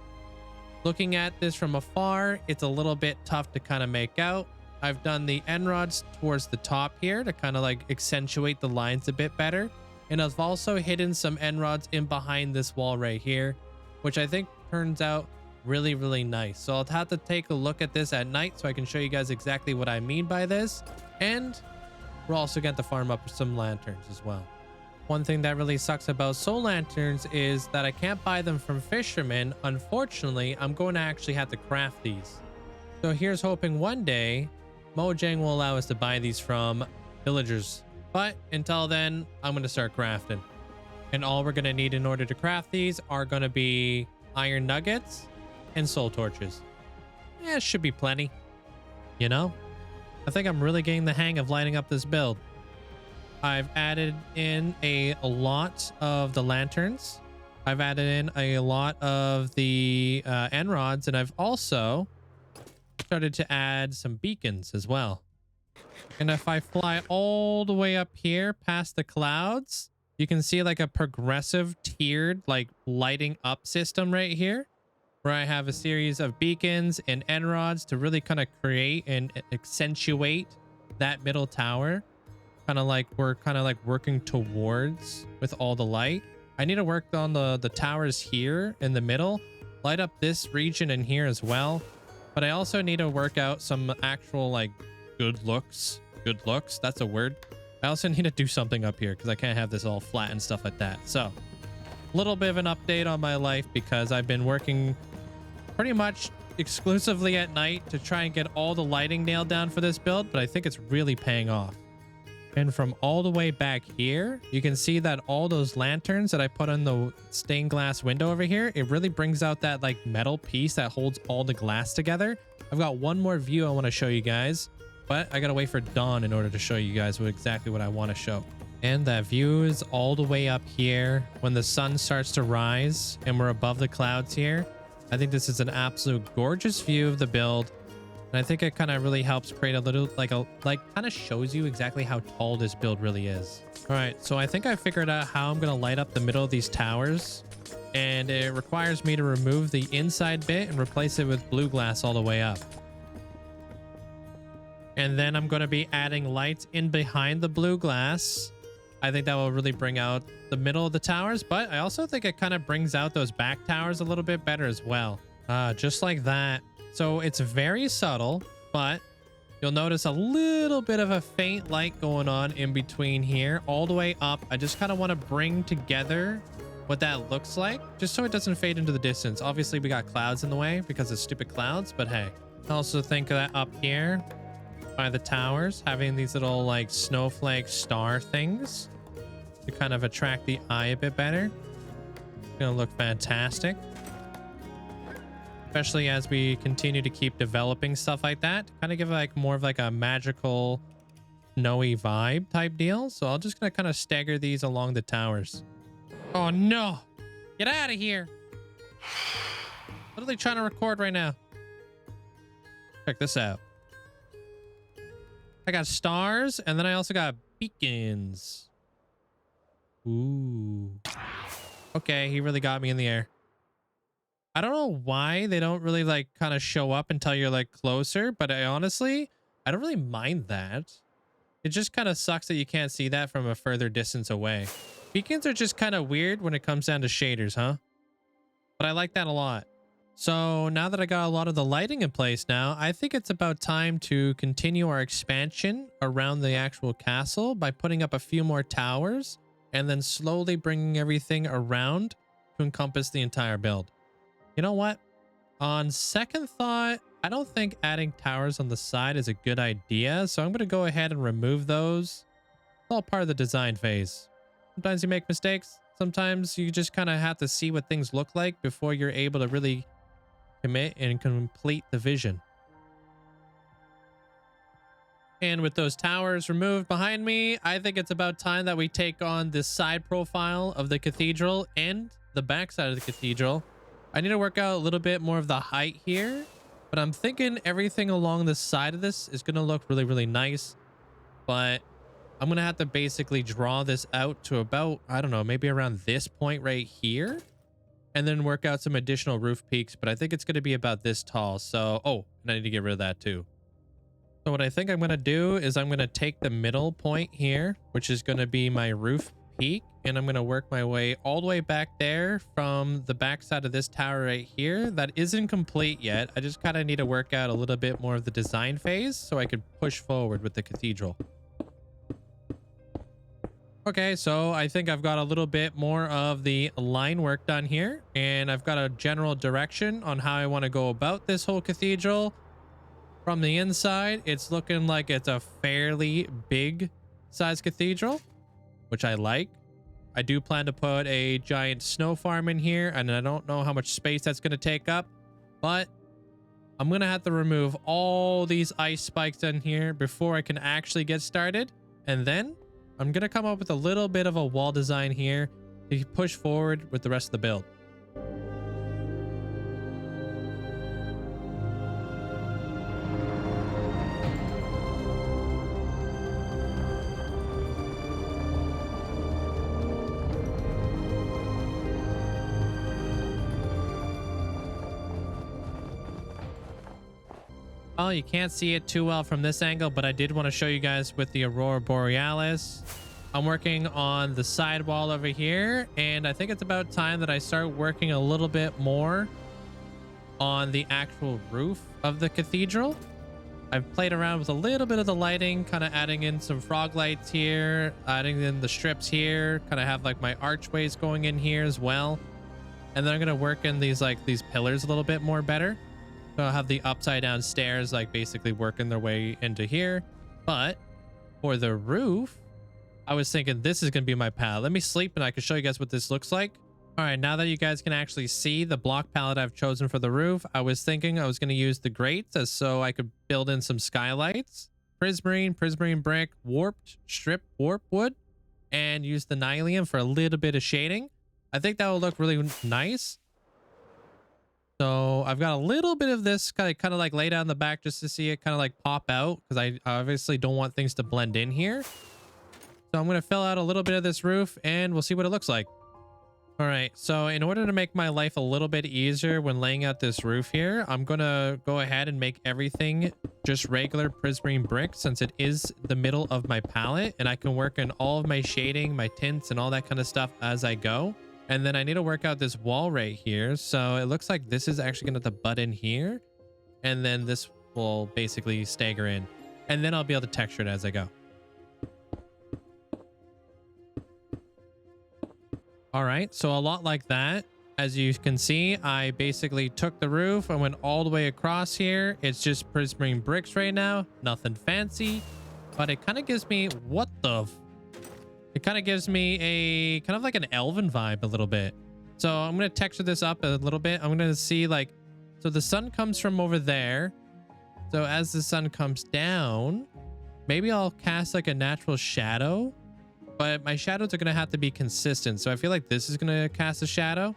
looking at this from afar, it's a little bit tough to kind of make out. I've done the end rods towards the top here to kind of like accentuate the lines a bit better. And I've also hidden some end rods in behind this wall right here, which I think turns out really, really nice. So I'll have to take a look at this at night so I can show you guys exactly what I mean by this. And we're also going to farm up some lanterns as well. One thing that really sucks about soul lanterns is that I can't buy them from fishermen. Unfortunately, I'm going to actually have to craft these. So here's hoping one day Mojang will allow us to buy these from villagers. But until then, I'm going to start crafting. And all we're going to need in order to craft these are going to be iron nuggets and soul torches. Yeah, it should be plenty. You know, I think I'm really getting the hang of lighting up this build. I've added in a lot of the lanterns. I've added in a lot of the end rods, and I've also started to add some beacons as well. And if I fly all the way up here past the clouds, you can see like a progressive tiered like lighting up system right here, where I have a series of beacons and end rods to really kind of create and accentuate that middle tower. Kind of like we're kind of like working towards with all the light. I need to work on the towers here in the middle, light up this region in here as well. But I also need to work out some actual like good looks. That's a word. I also need to do something up here because I can't have this all flat and stuff like that. So a little bit of an update on my life, because I've been working pretty much exclusively at night to try and get all the lighting nailed down for this build, but I think it's really paying off. And from all the way back here, you can see that all those lanterns that I put on the stained glass window over here, it really brings out that like metal piece that holds all the glass together. I've got one more view I want to show you guys, but I gotta wait for dawn in order to show you guys exactly what I want to show. And that view is all the way up here when the sun starts to rise and we're above the clouds here. I think this is an absolute gorgeous view of the build. And I think it kind of really helps create a little like kind of shows you exactly how tall this build really is. All right, so I think I figured out how I'm going to light up the middle of these towers. And it requires me to remove the inside bit and replace it with blue glass all the way up. And then I'm going to be adding lights in behind the blue glass I think that will really bring out the middle of the towers, but I also think it kind of brings out those back towers a little bit better as well. Just like that. So it's very subtle, but you'll notice a little bit of a faint light going on in between here, all the way up. I just kind of want to bring together what that looks like, just so it doesn't fade into the distance. Obviously, we got clouds in the way because of stupid clouds, but hey. I also think that up here by the towers, having these little like snowflake star things to kind of attract the eye a bit better. It's gonna look fantastic. Especially as we continue to keep developing stuff like that, kind of give like more of like a magical snowy vibe type deal. So I'm just gonna kind of stagger these along the towers. Oh no, get out of here. Literally trying to record right now. Check this out. I got stars and then I also got beacons. Ooh. Okay, he really got me in the air. I don't know why they don't really like kind of show up until you're like closer, but I honestly don't really mind that. It just kind of sucks that you can't see that from a further distance away. Beacons are just kind of weird when it comes down to shaders, huh? But I like that a lot. So now that I got a lot of the lighting in place now, I think it's about time to continue our expansion around the actual castle by putting up a few more towers and then slowly bringing everything around to encompass the entire build. You know what? On second thought, I don't think adding towers on the side is a good idea. So I'm going to go ahead and remove those. It's all part of the design phase. Sometimes you make mistakes. Sometimes you just kind of have to see what things look like before you're able to really commit and complete the vision. And with those towers removed behind me, I think it's about time that we take on this side profile of the cathedral and the back side of the cathedral. I need to work out a little bit more of the height here, but I'm thinking everything along the side of this is going to look really, really nice. But I'm going to have to basically draw this out to about, I don't know, maybe around this point right here, and then work out some additional roof peaks. But I think it's going to be about this tall. So, oh, and I need to get rid of that too. So what I think I'm going to do is I'm going to take the middle point here, which is going to be my roof peak, and I'm going to work my way all the way back there from the back side of this tower right here. That isn't complete yet. I just kind of need to work out a little bit more of the design phase so I could push forward with the cathedral. Okay, so I think I've got a little bit more of the line work done here, and I've got a general direction on how I want to go about this whole cathedral. From the inside, it's looking like it's a fairly big size cathedral, which I like. I do plan to put a giant snow farm in here, and I don't know how much space that's going to take up, but I'm going to have to remove all these ice spikes in here before I can actually get started. And then I'm going to come up with a little bit of a wall design here to push forward with the rest of the build. Well, you can't see it too well from this angle, but I did want to show you guys with the Aurora Borealis. I'm working on the side wall over here, and I think it's about time that I start working a little bit more on the actual roof of the cathedral. I've played around with a little bit of the lighting, kind of adding in some frog lights here, adding in the strips here, kind of have like my archways going in here as well. And then I'm going to work in these pillars a little bit more better. So I'll have the upside down stairs like basically working their way into here. But for the roof, I was thinking this is going to be my palette. Let me sleep and I can show you guys what this looks like. All right, now that you guys can actually see the block palette I've chosen for the roof, I was thinking I was going to use the grates so I could build in some skylights, prismarine brick, warped strip warp wood, and use the nylium for a little bit of shading. I think that will look really nice. So I've got a little bit of this kind of like laid out in the back just to see it kind of like pop out, because I obviously don't want things to blend in here. So I'm going to fill out a little bit of this roof and we'll see what it looks like. All right, so in order to make my life a little bit easier when laying out this roof here, I'm going to go ahead and make everything just regular prismarine brick since it is the middle of my palette, and I can work in all of my shading, my tints, and all that kind of stuff as I go. And then I need to work out this wall right here. So it looks like this is actually going to have to butt in here. And then this will basically stagger in. And then I'll be able to texture it as I go. All right, so a lot like that. As you can see, I basically took the roof and went all the way across here. It's just prismarine bricks right now. Nothing fancy. But it kind of gives me... What the... It kind of gives me a kind of like an elven vibe a little bit. So I'm going to texture this up a little bit. I'm going to see like, so the sun comes from over there. So as the sun comes down, maybe I'll cast like a natural shadow, but my shadows are going to have to be consistent. So I feel like this is going to cast a shadow.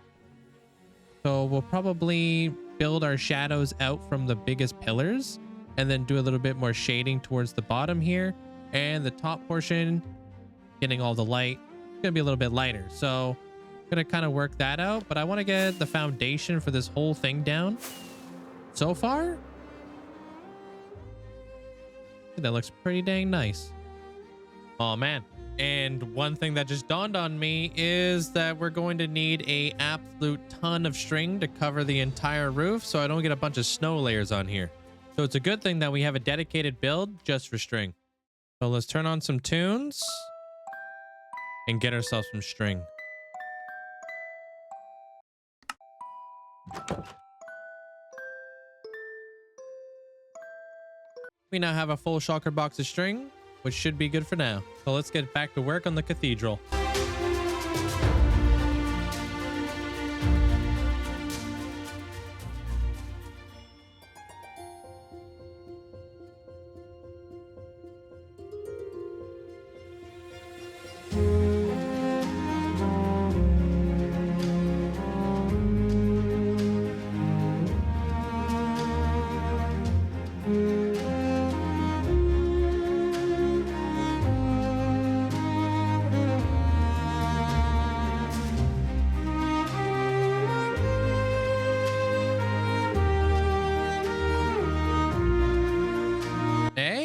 So we'll probably build our shadows out from the biggest pillars and then do a little bit more shading towards the bottom here, and the top portion getting all the light. It's gonna be a little bit lighter, so I'm gonna kind of work that out, but I want to get the foundation for this whole thing down. So far that looks pretty dang nice. Oh man, and one thing that just dawned on me is that we're going to need a absolute ton of string to cover the entire roof so I don't get a bunch of snow layers on here. So it's a good thing that we have a dedicated build just for string. So let's turn on some tunes and get ourselves some string. We now have a full shulker box of string, which should be good for now. So let's get back to work on the cathedral.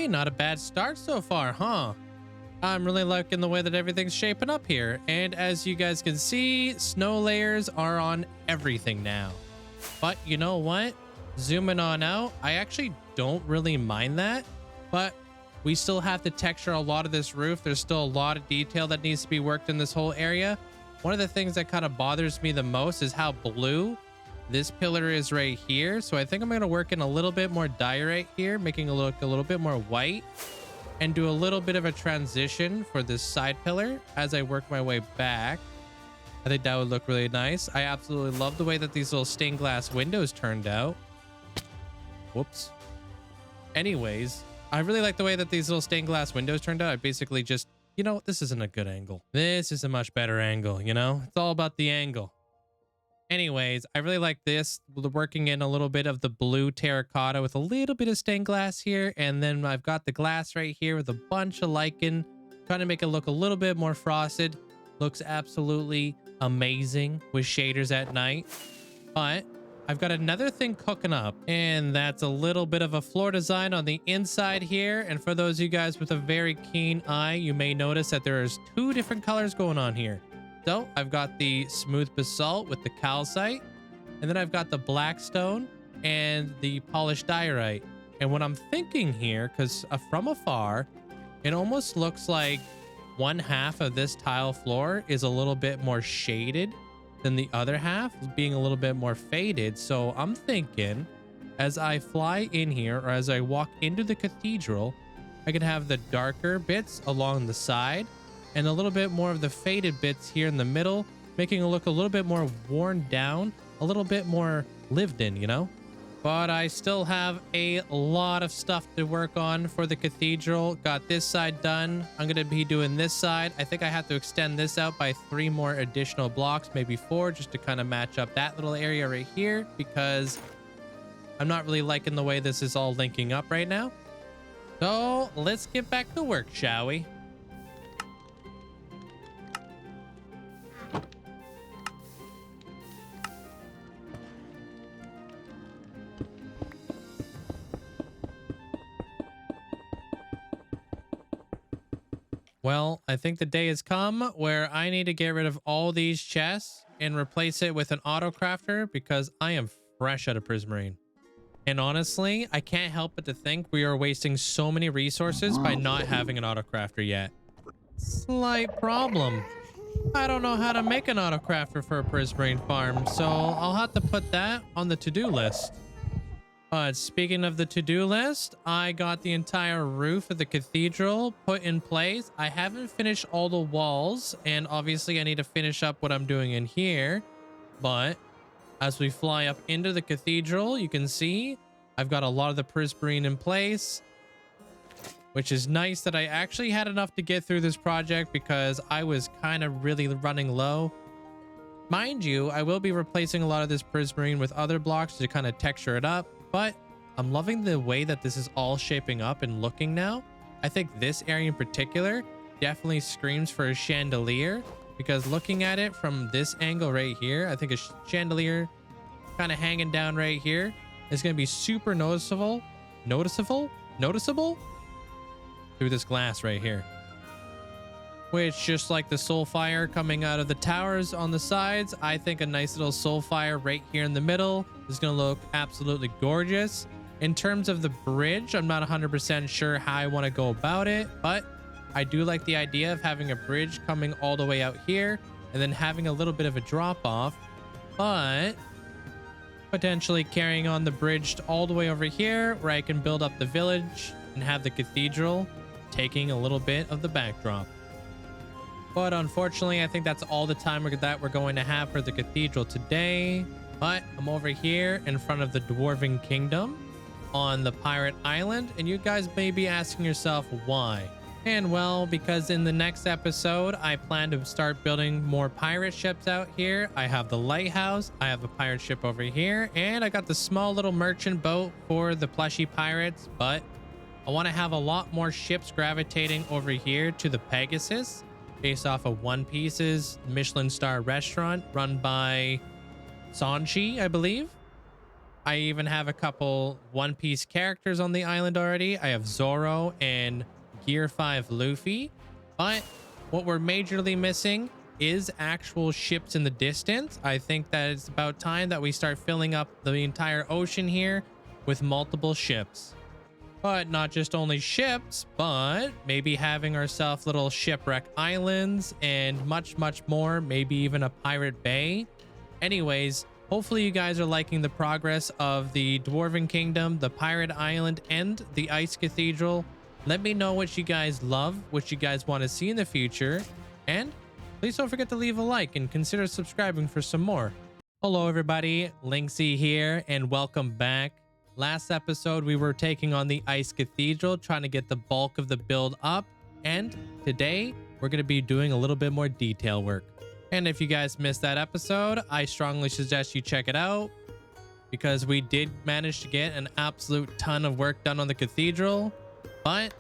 Not a bad start so far, huh? I'm really liking the way that everything's shaping up here. And as you guys can see, snow layers are on everything now. But you know what? Zooming on out, I actually don't really mind that. But we still have to texture a lot of this roof. There's still a lot of detail that needs to be worked in this whole area. One of the things that kind of bothers me the most is how blue this pillar is right here. So I think I'm going to work in a little bit more dye right here, making it look a little bit more white, and do a little bit of a transition for this side pillar as I work my way back. I think that would look really nice. I absolutely love the way that these little stained glass windows turned out. Whoops. Anyways, I really like the way that these little stained glass windows turned out. I basically just, you know, this isn't a good angle. This is a much better angle, you know? It's all about the angle. Anyways, I really like this, working in a little bit of the blue terracotta with a little bit of stained glass here. And then I've got the glass right here with a bunch of lichen, trying to make it look a little bit more frosted. Looks absolutely amazing with shaders at night. But I've got another thing cooking up, and that's a little bit of a floor design on the inside here. And for those of you guys with a very keen eye, you may notice that there's two different colors going on here. So I've got the smooth basalt with the calcite, and then I've got the black stone and the polished diorite. And what I'm thinking here, because from afar, it almost looks like one half of this tile floor is a little bit more shaded than the other half being a little bit more faded. So I'm thinking as I fly in here, or as I walk into the cathedral, I could have the darker bits along the side and a little bit more of the faded bits here in the middle, making it look a little bit more worn down, a little bit more lived in, you know? But I still have a lot of stuff to work on for the cathedral. Got this side done. I'm going to be doing this side. I think I have to extend this out by 3 more additional blocks, maybe 4, just to kind of match up that little area right here, because I'm not really liking the way this is all linking up right now. So let's get back to work, shall we? Well, I think the day has come where I need to get rid of all these chests and replace it with an auto crafter because I am fresh out of Prismarine. And honestly, I can't help but to think we are wasting so many resources by not having an auto crafter yet. Slight problem. I don't know how to make an auto crafter for a Prismarine farm, so I'll have to put that on the to-do list. Speaking of the to-do list, I got the entire roof of the cathedral put in place. I haven't finished all the walls, and obviously I need to finish up what I'm doing in here. But as we fly up into the cathedral, you can see I've got a lot of the Prismarine in place, which is nice that I actually had enough to get through this project because I was kind of really running low. Mind you, I will be replacing a lot of this Prismarine with other blocks to kind of texture it up. But I'm loving the way that this is all shaping up and looking now. I think this area in particular definitely screams for a chandelier because looking at it from this angle right here, I think a chandelier kind of hanging down right here is going to be super noticeable through this glass right here. Which, just like the soul fire coming out of the towers on the sides, I think a nice little soul fire right here in the middle is going to look absolutely gorgeous. In terms of the bridge, I'm not 100% sure how I want to go about it, but I do like the idea of having a bridge coming all the way out here and then having a little bit of a drop off, but potentially carrying on the bridge all the way over here where I can build up the village and have the cathedral taking a little bit of the backdrop. But unfortunately, I think that's all the time that we're going to have for the cathedral today. But I'm over here in front of the Dwarven Kingdom on the Pirate Island. And you guys may be asking yourself why. And well, because in the next episode, I plan to start building more pirate ships out here. I have the lighthouse, I have a pirate ship over here, and I got the small little merchant boat for the plushy pirates. But I want to have a lot more ships gravitating over here to the Pegasus, based off of One Piece's Michelin star restaurant run by Sanchi, I believe. I even have a couple One Piece characters on the island already. I have Zoro and Gear 5 Luffy. But what we're majorly missing is actual ships in the distance. I think that it's about time that we start filling up the entire ocean here with multiple ships. But not just only ships, but maybe having ourselves little shipwreck islands and much, much more. Maybe even a pirate bay. Anyways, hopefully you guys are liking the progress of the Dwarven Kingdom, the Pirate Island, and the Ice Cathedral. Let me know what you guys love, what you guys want to see in the future. And please don't forget to leave a like and consider subscribing for some more. Hello everybody, Linkzzey here, and welcome back. Last episode, we were taking on the Ice Cathedral, trying to get the bulk of the build up. And today, we're going to be doing a little bit more detail work. And if you guys missed that episode, I strongly suggest you check it out, because we did manage to get an absolute ton of work done on the cathedral. But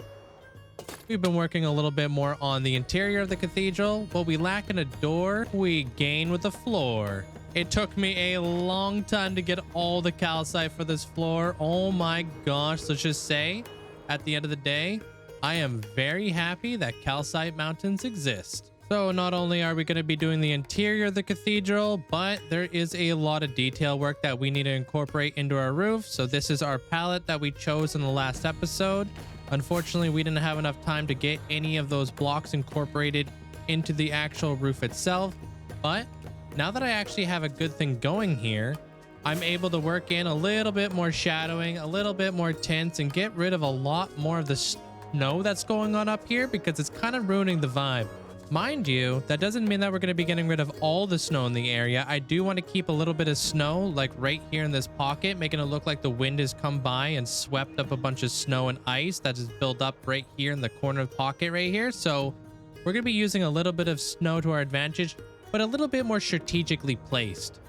we've been working a little bit more on the interior of the cathedral. What we lack in a door, we gain with the floor. It took me a long time to get all the calcite for this floor. Oh my gosh. Let's just say, at the end of the day, I am very happy that calcite mountains exist. So not only are we going to be doing the interior of the cathedral, but there is a lot of detail work that we need to incorporate into our roof. So this is our palette that we chose in the last episode. Unfortunately, we didn't have enough time to get any of those blocks incorporated into the actual roof itself. But now that I actually have a good thing going here, I'm able to work in a little bit more shadowing, a little bit more tints, and get rid of a lot more of the snow that's going on up here because it's kind of ruining the vibe. Mind you, that doesn't mean that we're going to be getting rid of all the snow in the area. I do want to keep a little bit of snow, like right here in this pocket, making it look like the wind has come by and swept up a bunch of snow and ice that is built up right here in the corner of the pocket right here. So we're going to be using a little bit of snow to our advantage, but a little bit more strategically placed.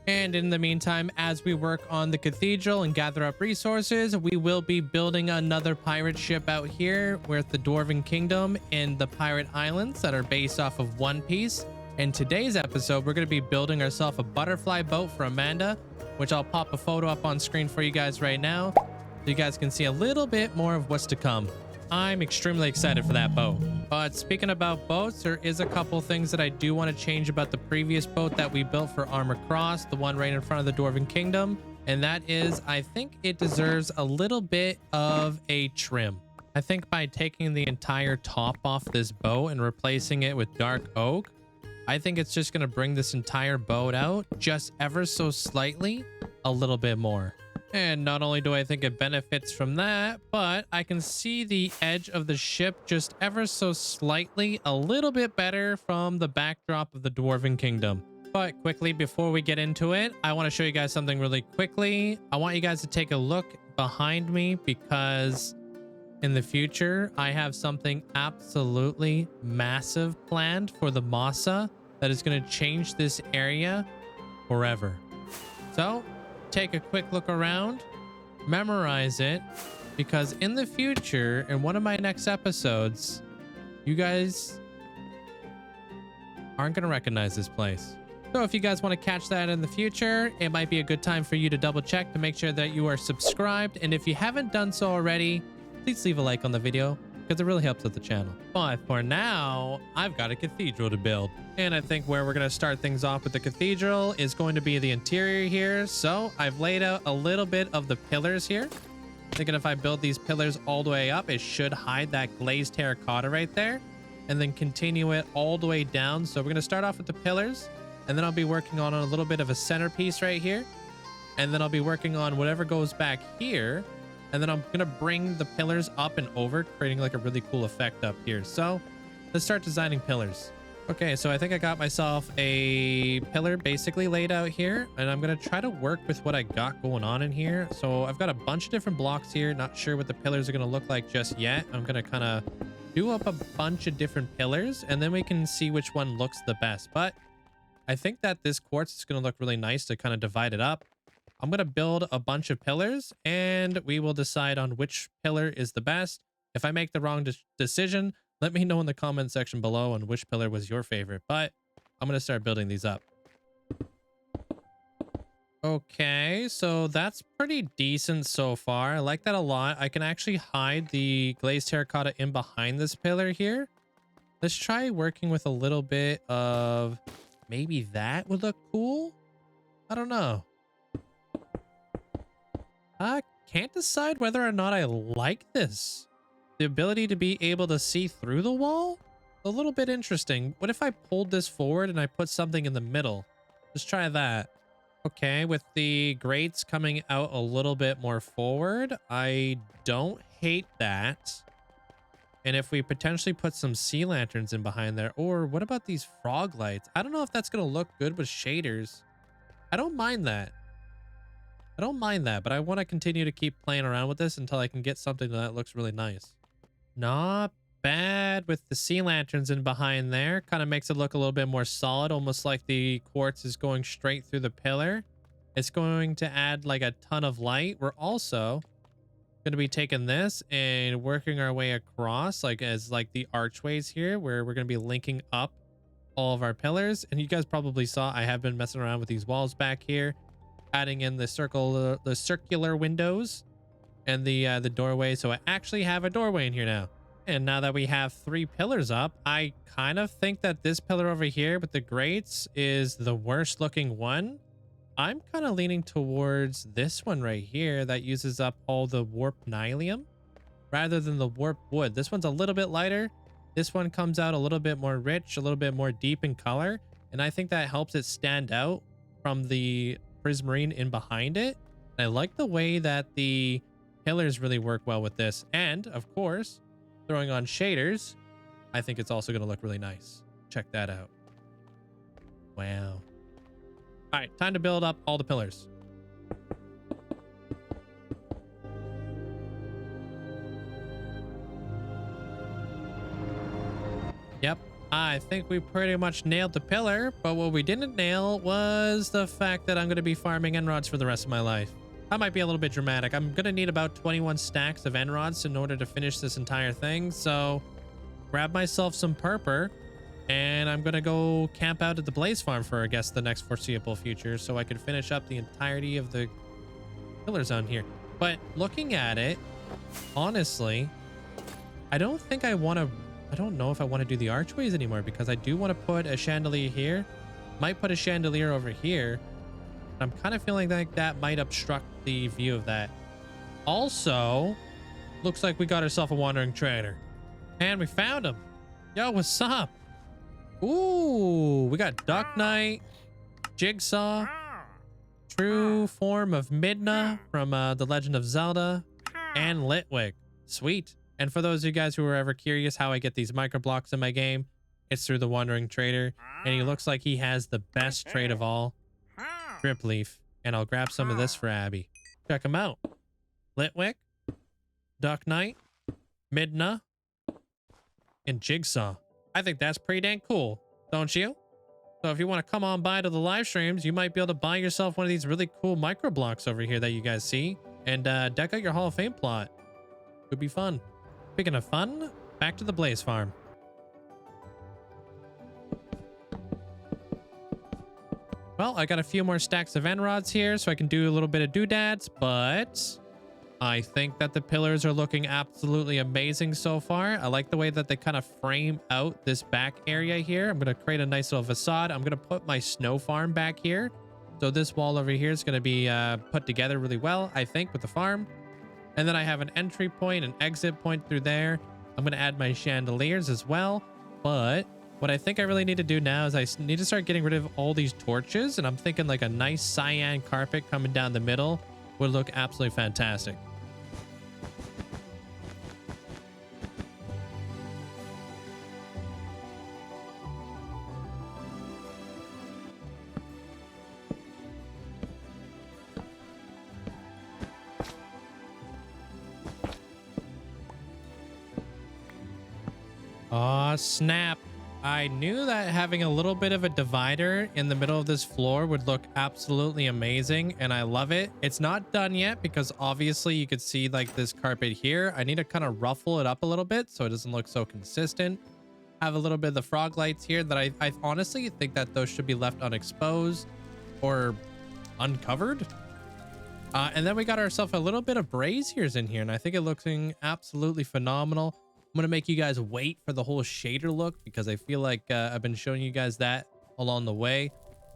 And in the meantime, as we work on the cathedral and gather up resources, we will be building another pirate ship out here with the Dwarven Kingdom and the Pirate Islands that are based off of One Piece. In today's episode, we're going to be building ourselves a butterfly boat for Amanda, which I'll pop a photo up on screen for you guys right now, so you guys can see a little bit more of what's to come. I'm extremely excited for that boat. But speaking about boats, there is a couple things that I do want to change about the previous boat that we built for Armor Cross, the one right in front of the Dwarven Kingdom. And that is, I think it deserves a little bit of a trim. I think by taking the entire top off this boat and replacing it with dark oak, I think it's just going to bring this entire boat out just ever so slightly a little bit more. And not only do I think it benefits from that, but I can see the edge of the ship just ever so slightly a little bit better from the backdrop of the Dwarven Kingdom. But quickly, before we get into it, I want to show you guys something really quickly. I want you guys to take a look behind me because in the future, I have something absolutely massive planned for the Masa that is going to change this area forever. So take a quick look around, memorize it, because in the future, in one of my next episodes, you guys aren't going to recognize this place. So if you guys want to catch that in the future, it might be a good time for you to double check to make sure that you are subscribed. And if you haven't done so already, please leave a like on the video because it really helps with the channel. But for now, I've got a cathedral to build. And I think where we're going to start things off with the cathedral is going to be the interior here. So I've laid out a little bit of the pillars here. Thinking if I build these pillars all the way up, it should hide that glazed terracotta right there. And then continue it all the way down. So we're going to start off with the pillars. And then I'll be working on a little bit of a centerpiece right here. And then I'll be working on whatever goes back here. And then I'm going to bring the pillars up and over, creating like a really cool effect up here. So let's start designing pillars. Okay, so I think I got myself a pillar basically laid out here. And I'm going to try to work with what I got going on in here. So I've got a bunch of different blocks here. Not sure what the pillars are going to look like just yet. I'm going to kind of do up a bunch of different pillars. And then we can see which one looks the best. But I think that this quartz is going to look really nice to kind of divide it up. I'm going to build a bunch of pillars and we will decide on which pillar is the best. If I make the wrong decision, let me know in the comment section below on which pillar was your favorite, but I'm going to start building these up. Okay, so that's pretty decent so far. I like that a lot. I can actually hide the glazed terracotta in behind this pillar here. Let's try working with a little bit of maybe that would look cool. I don't know. I can't decide whether or not I like this. The ability to be able to see through the wall? A little bit interesting. What if I pulled this forward and I put something in the middle? Let's try that. Okay, with the grates coming out a little bit more forward, I don't hate that. And if we potentially put some sea lanterns in behind there, or what about these frog lights? I don't know if that's going to look good with shaders. I don't mind that. I don't mind that, but I want to continue to keep playing around with this until I can get something that looks really nice. Not bad with the sea lanterns in behind there. Kind of makes it look a little bit more solid, almost like the quartz is going straight through the pillar. It's going to add like a ton of light. We're also going to be taking this and working our way across like as like the archways here where we're going to be linking up all of our pillars. And you guys probably saw I have been messing around with these walls back here, adding in the circular windows and the doorway. So I actually have a doorway in here now. And now that we have 3 pillars up, I kind of think that this pillar over here with the grates is the worst looking one. I'm kind of leaning towards this one right here that uses up all the warped nylium rather than the warped wood. This one's a little bit lighter. This one comes out a little bit more rich, a little bit more deep in color. And I think that helps it stand out from the prismarine in behind it. And I like the way that the pillars really work well with this. And of course, throwing on shaders, I think it's also going to look really nice. Check that out. Wow. All right, time to build up all the pillars. Yep, I think we pretty much nailed the pillar, but what we didn't nail was the fact that I'm going to be farming end rods for the rest of my life. That might be a little bit dramatic. I'm going to need about 21 stacks of end rods in order to finish this entire thing. So grab myself some purpur and I'm going to go camp out at the Blaze Farm for, I guess, the next foreseeable future so I can finish up the entirety of the pillars on here. But looking at it, honestly, I don't think I want to I don't know if I want to do the archways anymore because I do want to put a chandelier here. Might put a chandelier over here. I'm kind of feeling like that might obstruct the view of that. Also, looks like we got ourselves a wandering trader. And we found him. Yo, what's up? Ooh, we got Duck Knight, Jigsaw, true form of Midna from The Legend of Zelda, and Litwick. Sweet. And for those of you guys who are ever curious how I get these micro blocks in my game, it's through the Wandering Trader. And he looks like he has the best trade of all, Drip Leaf. And I'll grab some of this for Abby. Check him out. Litwick, Duck Knight, Midna, and Jigsaw. I think that's pretty dang cool, don't you? So if you want to come on by to the live streams, you might be able to buy yourself one of these really cool micro blocks over here that you guys see and deck out your Hall of Fame plot. Could be fun. Speaking of fun, back to the Blaze Farm. Well, I got a few more stacks of end rods here so I can do a little bit of doodads, but I think that the pillars are looking absolutely amazing so far. I like the way that they kind of frame out this back area here. I'm going to create a nice little facade. I'm going to put my snow farm back here. So this wall over here is going to be put together really well, I think, with the farm. And then I have an entry point, an exit point through there. I'm going to add my chandeliers as well. But what I think I really need to do now is I need to start getting rid of all these torches. And I'm thinking like a nice cyan carpet coming down the middle would look absolutely fantastic. Aw, snap. I knew that having a little bit of a divider in the middle of this floor would look absolutely amazing, and I love it. It's not done yet because obviously you could see like this carpet here. I need to kind of ruffle it up a little bit so it doesn't look so consistent. Have a little bit of the frog lights here that I honestly think that those should be left unexposed or uncovered. And then we got ourselves a little bit of braziers in here, and I think it looking absolutely phenomenal. I'm gonna make you guys wait for the whole shader look because I feel like I've been showing you guys that along the way.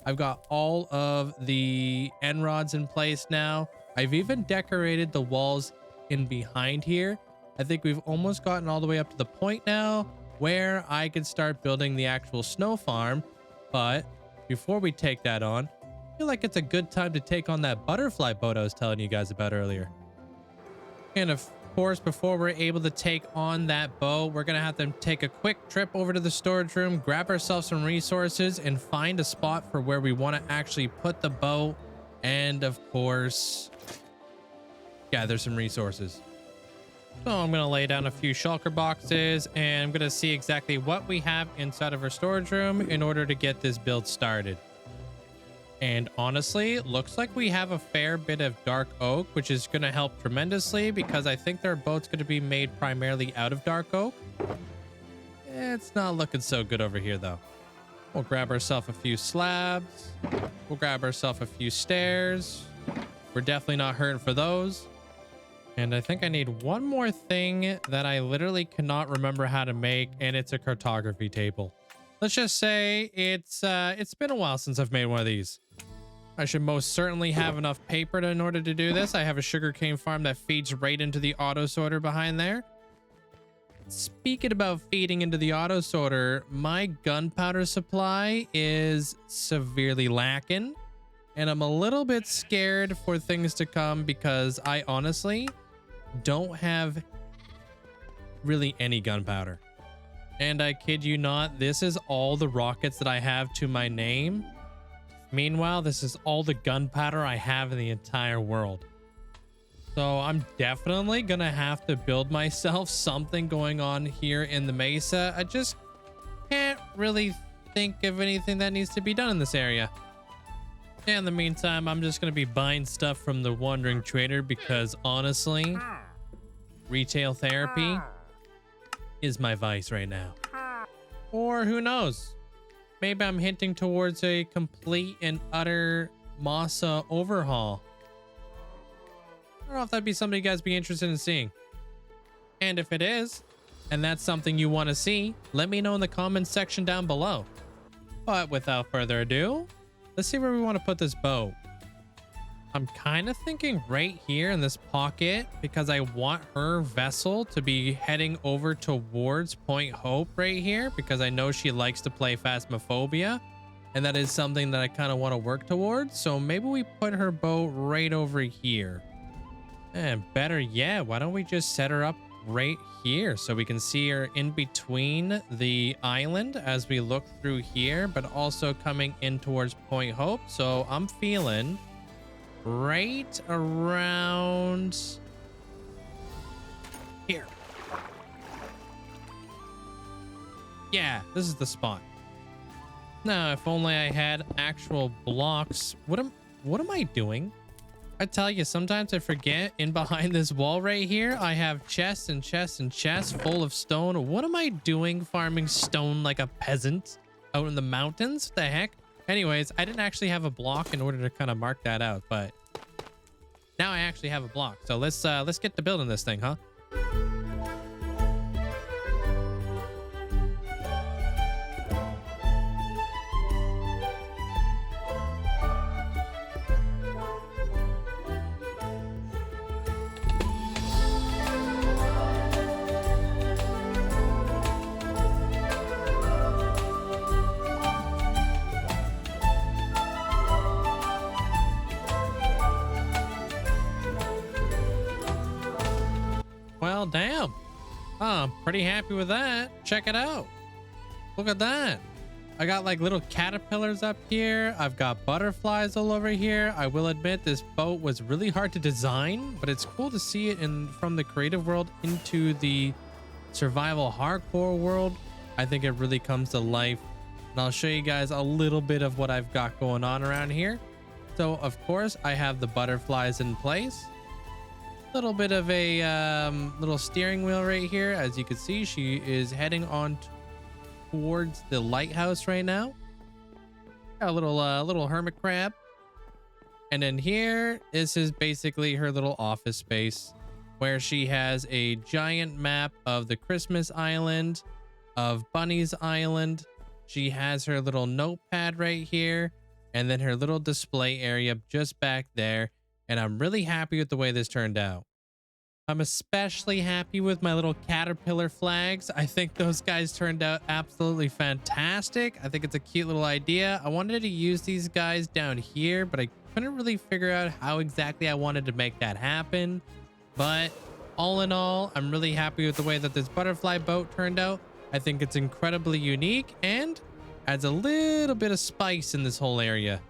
I've got all of the end rods in place now. I've even decorated the walls in behind here. I think we've almost gotten all the way up to the point now where I can start building the actual snow farm. But before we take that on, I feel like it's a good time to take on that butterfly boat I was telling you guys about earlier. And of course, before we're able to take on that boat, we're gonna have to take a quick trip over to the storage room, grab ourselves some resources, and find a spot for where we want to actually put the boat, and of course gather some resources. So I'm gonna lay down a few shulker boxes, and I'm gonna see exactly what we have inside of our storage room in order to get this build started. And honestly, it looks like we have a fair bit of dark oak, which is going to help tremendously because I think their boat's going to be made primarily out of dark oak. It's not looking so good over here, though. We'll grab ourselves a few slabs. We'll grab ourselves a few stairs. We're definitely not hurting for those. And I think I need one more thing that I literally cannot remember how to make, and it's a cartography table. Let's just say it's been a while since I've made one of these. I should most certainly have enough paper in order to do this. I have a sugarcane farm that feeds right into the auto sorter behind there. Speaking about feeding into the auto sorter, my gunpowder supply is severely lacking, and I'm a little bit scared for things to come because I honestly don't have really any gunpowder. And I kid you not, this is all the rockets that I have to my name. Meanwhile, this is all the gunpowder I have in the entire world. So I'm definitely gonna have to build myself something going on here in the mesa. I just can't really think of anything that needs to be done in this area. In the meantime, I'm just gonna be buying stuff from the Wandering Trader because honestly, retail therapy is my vice right now. Or who knows? Maybe I'm hinting towards a complete and utter Masa overhaul. I don't know if that'd be something you guys be interested in seeing. And if it is, and that's something you want to see, let me know in the comments section down below. But without further ado, let's see where we want to put this boat. I'm kind of thinking right here in this pocket because I want her vessel to be heading over towards Point Hope right here because I know she likes to play Phasmophobia, and that is something that I kind of want to work towards. So maybe we put her boat right over here. And better yet, why don't we just set her up right here so we can see her in between the island as we look through here, but also coming in towards Point Hope. So I'm feeling right around here. Yeah, this is the spot. Now, if only I had actual blocks. What am I doing? I tell you, sometimes I forget. In behind this wall right here, I have chests and chests and chests full of stone. What am I doing farming stone like a peasant out in the mountains? What the heck? Anyways, I didn't actually have a block in order to kind of mark that out, but now I actually have a block. So let's get to building this thing, huh? Well, damn. Oh, I'm pretty happy with that. Check it out. Look at that. I got like little caterpillars up here. I've got butterflies all over here. I will admit this boat was really hard to design, but it's cool to see it from the creative world into the survival hardcore world. I think it really comes to life. And I'll show you guys a little bit of what I've got going on around here. So of course I have the butterflies in place. Little bit of a little steering wheel right here. As you can see, she is heading on towards the lighthouse right now. Got a little hermit crab. And then here, this is basically her little office space where she has a giant map of the Christmas Island, of Bunny's Island. She has her little notepad right here, and then her little display area just back there. And I'm really happy with the way this turned out. I'm especially happy with my little caterpillar flags. I think those guys turned out absolutely fantastic. I think it's a cute little idea. I wanted to use these guys down here, but I couldn't really figure out how exactly I wanted to make that happen. But all in all, I'm really happy with the way that this butterfly boat turned out. I think it's incredibly unique and adds a little bit of spice in this whole area.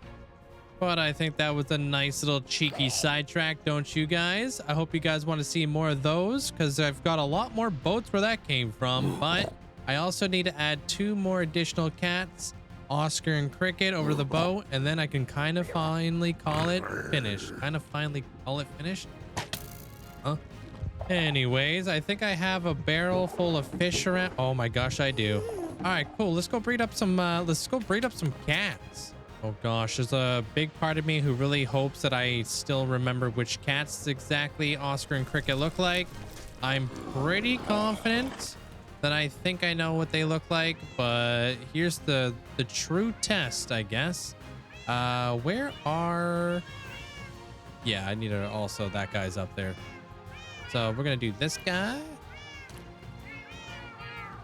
But I think that was a nice little cheeky sidetrack, don't you guys? I hope you guys want to see more of those because I've got a lot more boats where that came from. But I also need to add 2 more additional cats, Oscar and Cricket, over the boat. And then I can kind of finally call it finished. Huh? Anyways, I think I have a barrel full of fish around. Oh my gosh, I do. All right, cool. Let's go breed up some cats. Oh gosh, there's a big part of me who really hopes that I still remember which cats exactly Oscar and Cricket look like. I'm pretty confident that I think I know what they look like, but here's the true test, I guess. Where are... Yeah, I need to also... That guy's up there. So we're gonna do this guy.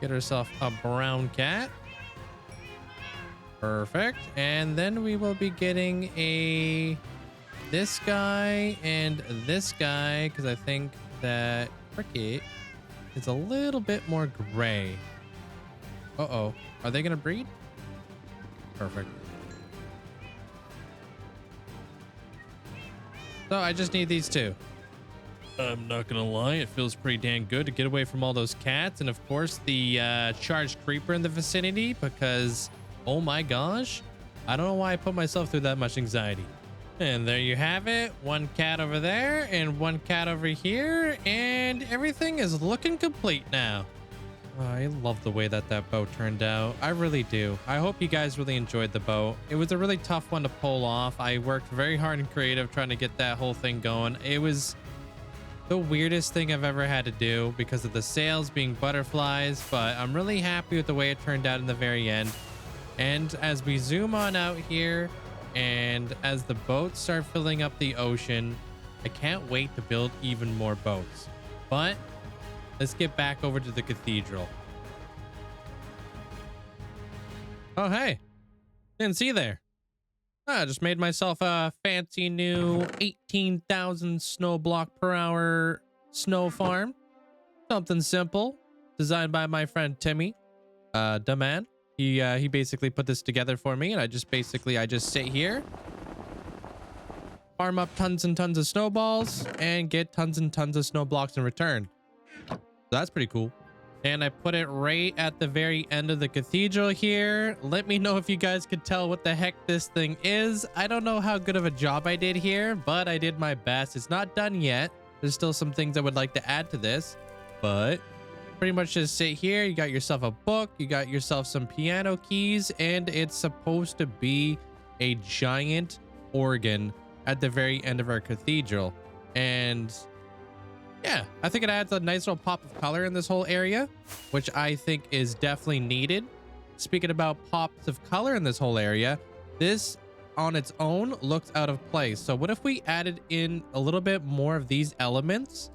Get herself a brown cat. Perfect. And then we will be getting this guy and this guy because I think that Cricket is a little bit more gray. Uh-oh. Are they gonna breed? Perfect. So I just need these 2. I'm not gonna lie, it feels pretty damn good to get away from all those cats and of course the charged creeper in the vicinity because oh my gosh, I don't know why I put myself through that much anxiety. And there you have it. 1 cat over there and 1 cat over here. And everything is looking complete now. Oh, I love the way that boat turned out. I really do. I hope you guys really enjoyed the boat. It was a really tough one to pull off. I worked very hard and creative trying to get that whole thing going. It was the weirdest thing I've ever had to do because of the sails being butterflies, but I'm really happy with the way it turned out in the very end. And as we zoom on out here, and as the boats start filling up the ocean, I can't wait to build even more boats. But let's get back over to the cathedral. Oh, hey. Didn't see there. I just made myself a fancy new 18,000 snow block per hour snow farm. Something simple, designed by my friend Timmy, the man. He basically put this together for me, and I just sit here, farm up tons and tons of snowballs, and get tons and tons of snow blocks in return. So that's pretty cool. And I put it right at the very end of the cathedral here. Let me know if you guys could tell what the heck this thing is. I don't know how good of a job I did here, but I did my best. It's not done yet. There's still some things I would like to add to this, but pretty much just sit here. You got yourself a book, you got yourself some piano keys, and it's supposed to be a giant organ at the very end of our cathedral. And yeah, I think it adds a nice little pop of color in this whole area, which I think is definitely needed. Speaking about pops of color in this whole area, this on its own looks out of place. So what if we added in a little bit more of these elements?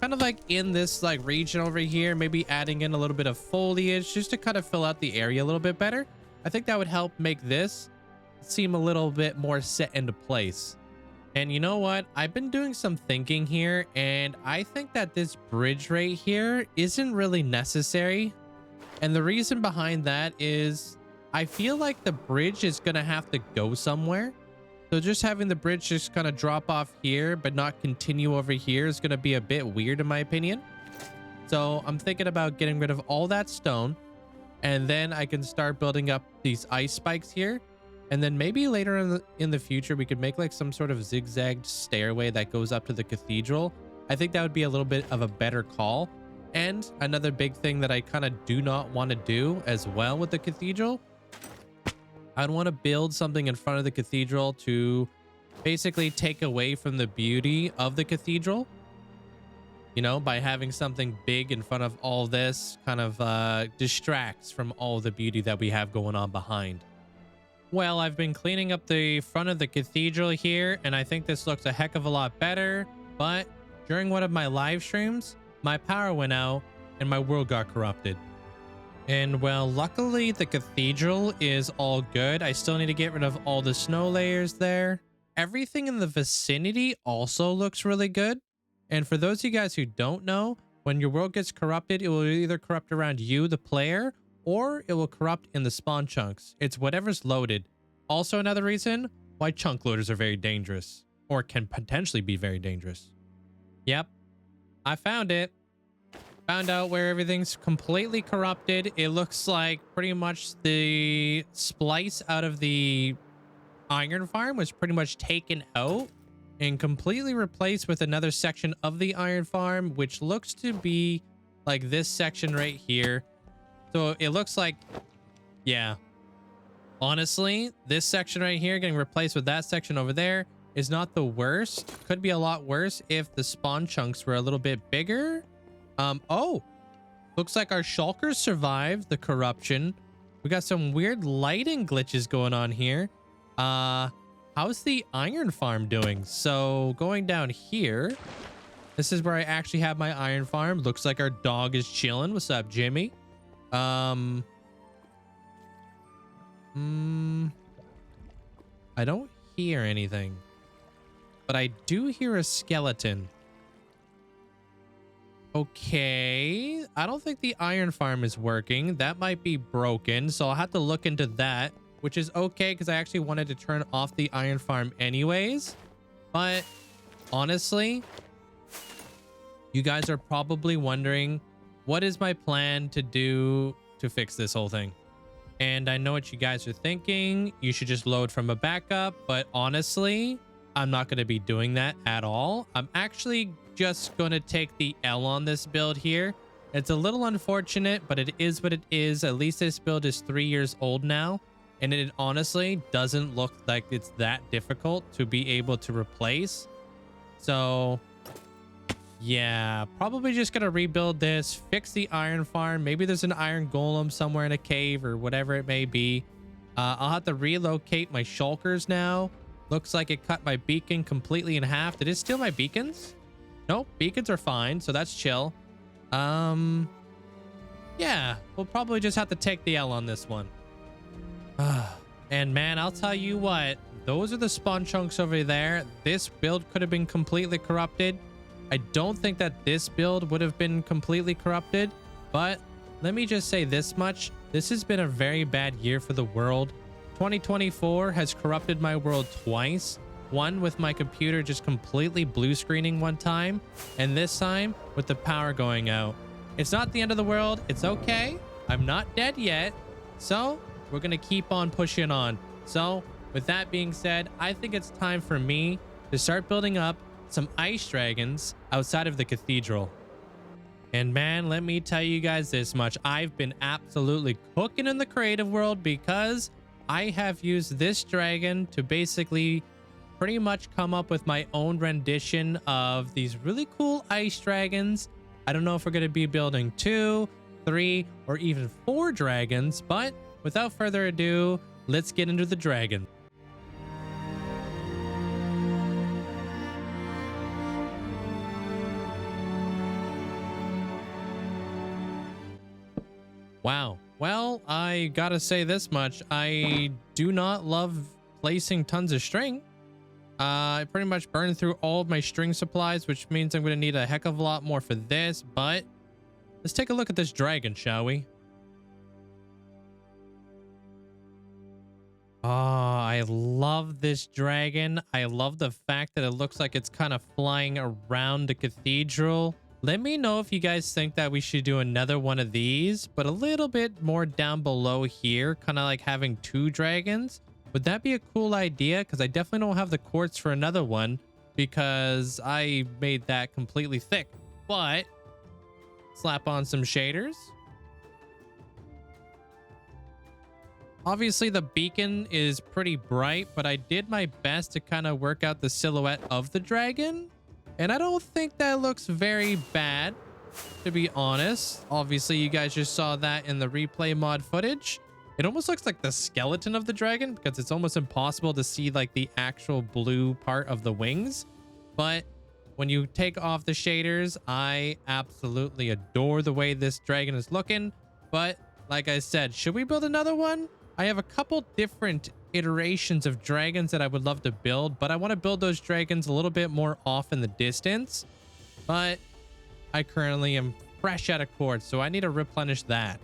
Kind of like in this like region over here, maybe adding in a little bit of foliage just to kind of fill out the area a little bit better. I think that would help make this seem a little bit more set into place. And you know what? I've been doing some thinking here, and I think that this bridge right here isn't really necessary. And the reason behind that is I feel like the bridge is going to have to go somewhere. So just having the bridge just kind of drop off here, but not continue over here is going to be a bit weird in my opinion. So I'm thinking about getting rid of all that stone, and then I can start building up these ice spikes here. And then maybe later in the future, we could make like some sort of zigzagged stairway that goes up to the cathedral. I think that would be a little bit of a better call. And another big thing that I kind of do not want to do as well with the cathedral, I'd want to build something in front of the cathedral to basically take away from the beauty of the cathedral. You know, by having something big in front of all this kind of distracts from all the beauty that we have going on behind. Well, I've been cleaning up the front of the cathedral here, and I think this looks a heck of a lot better. But during one of my live streams, my power went out and my world got corrupted. And well, luckily the cathedral is all good. I still need to get rid of all the snow layers there. Everything in the vicinity also looks really good. And for those of you guys who don't know, when your world gets corrupted, it will either corrupt around you, the player, or it will corrupt in the spawn chunks. It's whatever's loaded. Also another reason why chunk loaders are very dangerous, or can potentially be very dangerous. Yep, I found it. Found out where everything's completely corrupted. It looks like pretty much the splice out of the iron farm was pretty much taken out and completely replaced with another section of the iron farm, which looks to be like this section right here. So it looks like, yeah, honestly, this section right here getting replaced with that section over there is not the worst. Could be a lot worse if the spawn chunks were a little bit bigger. Oh, looks like our shulkers survived the corruption. We got some weird lighting glitches going on here. How's the iron farm doing? So going down here, this is where I actually have my iron farm. Looks like our dog is chilling. What's up, Jimmy? I don't hear anything, but I do hear a skeleton. Okay, I don't think the iron farm is working. That might be broken, so I'll have to look into that, which is okay because I actually wanted to turn off the iron farm anyways. But honestly, you guys are probably wondering, what is my plan to do to fix this whole thing? And I know what you guys are thinking. You should just load from a backup, but honestly, I'm not going to be doing that at all. I'm actually just going to take the L on this build here. It's a little unfortunate, but it is what it is. At least this build is 3 years old now, and it honestly doesn't look like it's that difficult to be able to replace. So Yeah, probably just gonna rebuild this, fix the iron farm. Maybe there's an iron golem somewhere in a cave or whatever it may be. I'll have to relocate my shulkers now. Looks like it cut my beacon completely in half. Did it steal my beacons? Nope, beacons are fine, so that's chill. Yeah, we'll probably just have to take the L on this one. And man, I'll tell you what, those are the spawn chunks over there. This build could have been completely corrupted. I don't think that this build would have been completely corrupted, but let me just say this much. This has been a very bad year for the world. 2024 has corrupted my world twice. One with my computer just completely blue screening one time, and this time with the power going out. It's not the end of the world. It's okay. I'm not dead yet. So we're going to keep on pushing on. So with that being said, I think it's time for me to start building up some ice dragons outside of the cathedral. And man, let me tell you guys this much. I've been absolutely cooking in the creative world because I have used this dragon to basically pretty much come up with my own rendition of these really cool ice dragons. I don't know if we're going to be building 2, 3, or even 4 dragons, but without further ado, let's get into the dragon. Wow. Well, I gotta say this much. I do not love placing tons of string. I pretty much burned through all of my string supplies, which means I'm going to need a heck of a lot more for this. But let's take a look at this dragon, shall we? Oh, I love this dragon. I love the fact that it looks like it's kind of flying around the cathedral. Let me know if you guys think that we should do another one of these, but a little bit more down below here, kind of like having 2 dragons. Would that be a cool idea? Because I definitely don't have the quartz for another one because I made that completely thick. But slap on some shaders. Obviously, the beacon is pretty bright, but I did my best to kind of work out the silhouette of the dragon. And I don't think that looks very bad, to be honest. Obviously, you guys just saw that in the replay mod footage. It almost looks like the skeleton of the dragon because it's almost impossible to see like the actual blue part of the wings. But when you take off the shaders, I absolutely adore the way this dragon is looking. But like I said, should we build another one? I have a couple different iterations of dragons that I would love to build, but I want to build those dragons a little bit more off in the distance. But I currently am fresh out of quartz, so I need to replenish that.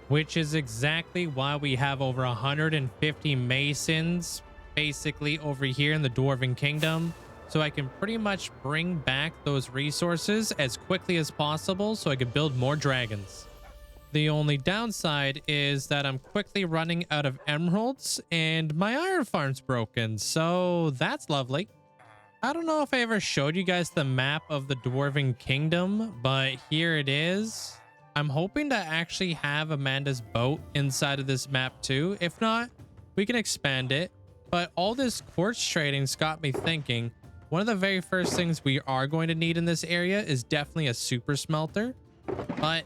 Which is exactly why we have over 150 masons basically over here in the Dwarven Kingdom. So I can pretty much bring back those resources as quickly as possible so I can build more dragons. The only downside is that I'm quickly running out of emeralds and my iron farm's broken. So that's lovely. I don't know if I ever showed you guys the map of the Dwarven Kingdom, but here it is. I'm hoping to actually have Amanda's boat inside of this map too. If not, we can expand it. But all this quartz trading's got me thinking, one of the very first things we are going to need in this area is definitely a super smelter. But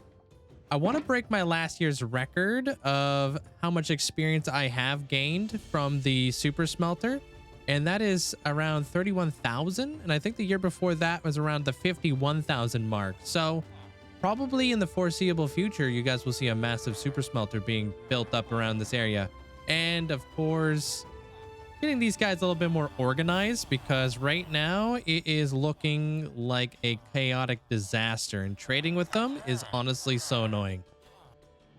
I want to break my last year's record of how much experience I have gained from the super smelter. And that is around 31,000. And I think the year before that was around the 51,000 mark. So probably in the foreseeable future, you guys will see a massive super smelter being built up around this area. And of course, getting these guys a little bit more organized because right now it is looking like a chaotic disaster and trading with them is honestly so annoying.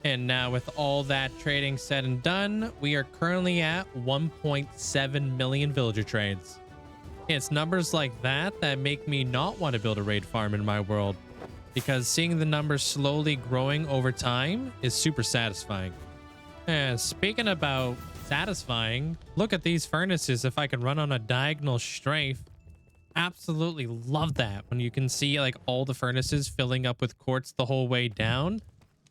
And now with all that trading said and done, we are currently at 1.7 million villager trades. It's numbers like that that make me not want to build a raid farm in my world, because seeing the numbers slowly growing over time is super satisfying. And speaking about satisfying, look at these furnaces if I can run on a diagonal strafe. Absolutely love that when you can see like all the furnaces filling up with quartz the whole way down.